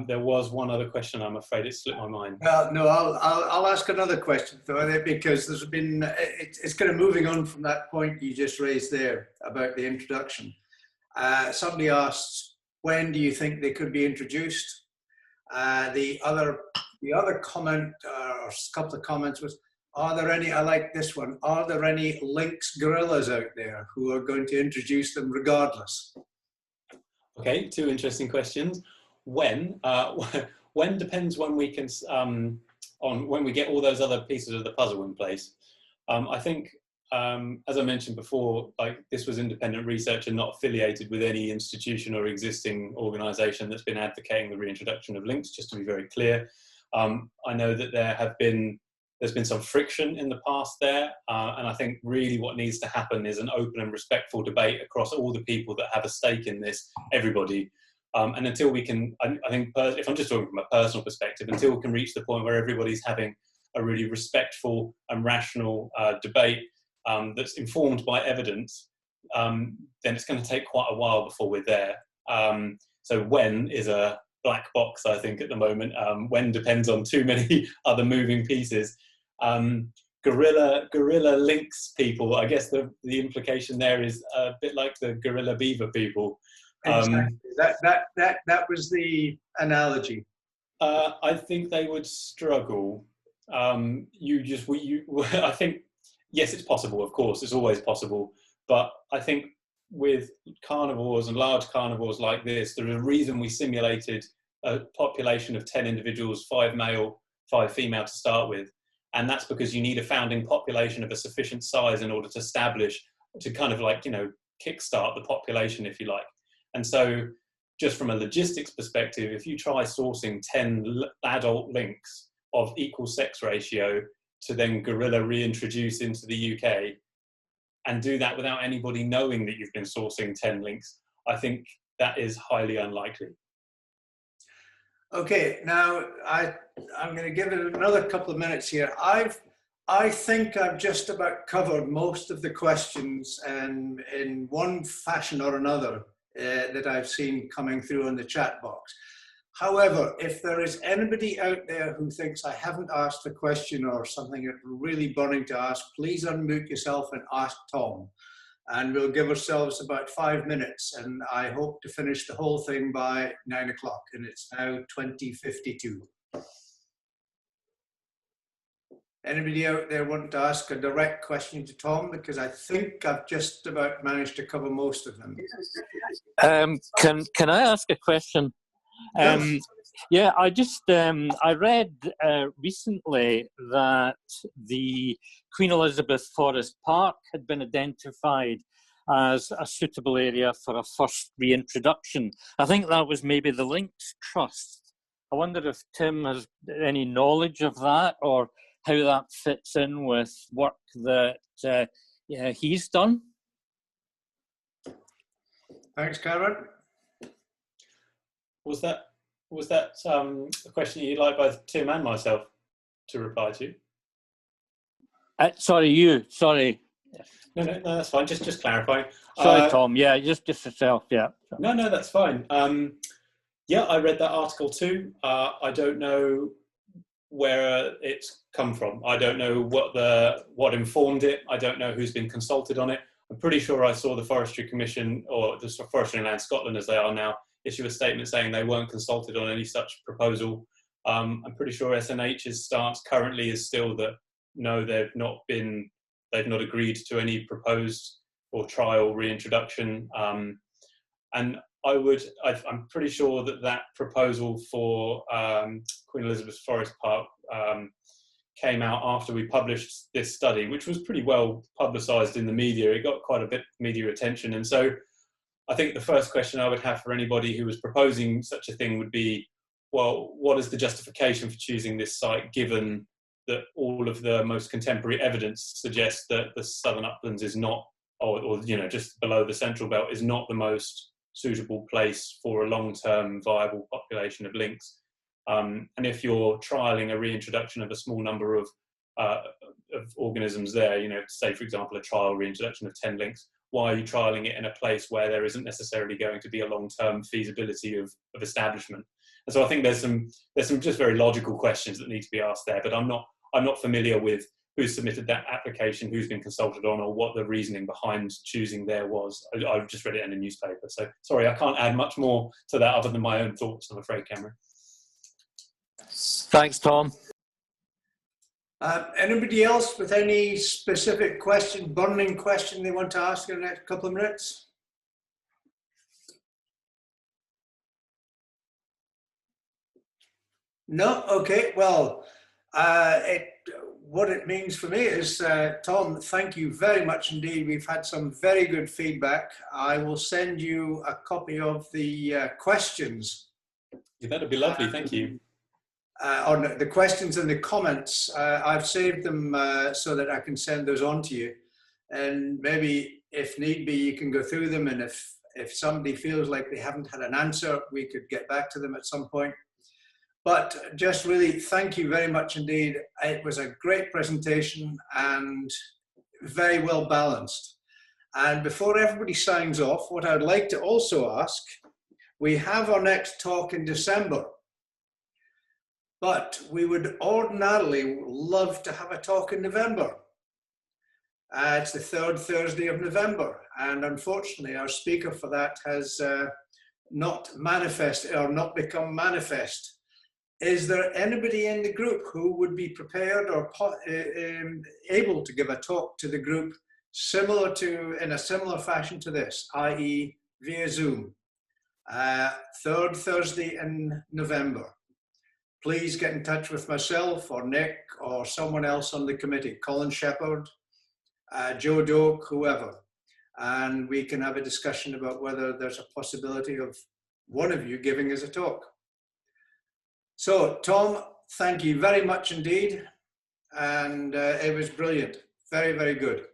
There was one other question. I'm afraid it slipped my mind. No, I'll ask another question though, because there's been it's kind of moving on from that point you just raised there about the introduction. Somebody asked, when do you think they could be introduced? The other comment, or a couple of comments, was, are there any? I like this one. Are there any lynx gorillas out there who are going to introduce them regardless? Okay, 2 interesting questions. When depends when we can on when we get all those other pieces of the puzzle in place. I think, as I mentioned before, like, this was independent research and not affiliated with any institution or existing organisation that's been advocating the reintroduction of lynx. Just to be very clear, I know that there's been some friction in the past there, and I think really what needs to happen is an open and respectful debate across all the people that have a stake in this, everybody. And until we can, I think, if I'm just talking from a personal perspective, until we can reach the point where everybody's having a really respectful and rational debate that's informed by evidence, then it's going to take quite a while before we're there. So when is a black box, I think, at the moment. When depends on too many other moving pieces. gorilla lynx people. I guess the implication there is a bit like the gorilla beaver people. Exactly. That was the analogy. I think they would struggle. I think, yes, it's possible, of course, it's always possible. But I think with carnivores and large carnivores like this, there's a reason we simulated a population of 10 individuals, 5 male, 5 female to start with. And that's because you need a founding population of a sufficient size in order to establish, to kind of like, kickstart the population, if you like. And so just from a logistics perspective, if you try sourcing 10 adult lynx of equal sex ratio to then gorilla reintroduce into the UK and do that without anybody knowing that you've been sourcing 10 lynx, I think that is highly unlikely. Okay, now I'm going to give it another couple of minutes here. I think I've just about covered most of the questions in one fashion or another that I've seen coming through in the chat box. However, if there is anybody out there who thinks I haven't asked a question or something that's really burning to ask, please unmute yourself and ask Tom. And we'll give ourselves about 5 minutes, and I hope to finish the whole thing by 9 o'clock, and it's now 20:52. Anybody out there want to ask a direct question to Tom? Because I think I've just about managed to cover most of them. Can I ask a question? Yes. Yeah, I read recently that the Queen Elizabeth Forest Park had been identified as a suitable area for a first reintroduction. I think that was maybe the Lynx Trust. I wonder if Tim has any knowledge of that, or how that fits in with work that he's done. Thanks, Cameron. Was that a question you'd like both Tim and myself to reply to? Sorry. No, that's fine. Just clarifying. Sorry, Tom. Yeah, just yourself. Yeah. No, that's fine. Yeah, I read that article too. I don't know where it's come from. I don't know what informed it. I don't know who's been consulted on it. I'm pretty sure I saw the Forestry Commission, or the Forestry and Land Scotland as they are now, issue a statement saying they weren't consulted on any such proposal. I'm pretty sure SNH's stance currently is still that no, they've not agreed to any proposed or trial reintroduction. And I'm pretty sure that proposal for Queen Elizabeth Forest Park came out after we published this study, which was pretty well publicised in the media. It got quite a bit of media attention. And so I think the first question I would have for anybody who was proposing such a thing would be, well, what is the justification for choosing this site, given that all of the most contemporary evidence suggests that the Southern Uplands is not, or just below the Central Belt, is not the most suitable place for a long-term viable population of lynx. And if you're trialling a reintroduction of a small number of organisms there, say, for example, a trial reintroduction of 10 lynx, why are you trialling it in a place where there isn't necessarily going to be a long-term feasibility of establishment? And so I think there's some just very logical questions that need to be asked there, but I'm not familiar with who submitted that application, who's been consulted on, or what the reasoning behind choosing there was. I've just read it in a newspaper. So sorry, I can't add much more to that other than my own thoughts, I'm afraid, Cameron. Thanks, Tom. Anybody else with any specific question, burning question they want to ask in the next couple of minutes? No? Okay, well, what it means for me is, Tom, thank you very much indeed. We've had some very good feedback. I will send you a copy of the questions. Yeah, that'd be lovely, thank you. On the questions and the comments. I've saved them so that I can send those on to you. And maybe if need be, you can go through them. And if somebody feels like they haven't had an answer, we could get back to them at some point. But just really, thank you very much indeed. It was a great presentation and very well balanced. And before everybody signs off, what I'd like to also ask, we have our next talk in December. but we would ordinarily love to have a talk in November. It's the 3rd Thursday of November, and unfortunately our speaker for that has not manifested or not become manifest. Is there anybody in the group who would be prepared or able to give a talk to the group similar to, in a similar fashion to this, i.e. via Zoom, 3rd Thursday in November? Please get in touch with myself or Nick or someone else on the committee, Colin Shepherd, Joe Doak, whoever, and we can have a discussion about whether there's a possibility of one of you giving us a talk. So, Tom, thank you very much indeed, and it was brilliant. Very, very good.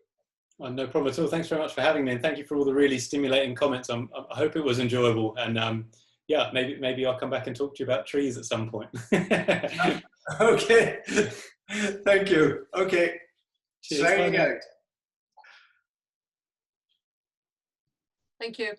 Oh, no problem at all. Thanks very much for having me, and thank you for all the really stimulating comments. I hope it was enjoyable, and yeah, maybe I'll come back and talk to you about trees at some point. Okay, thank you. Okay, Cheers. signing out. Thank you.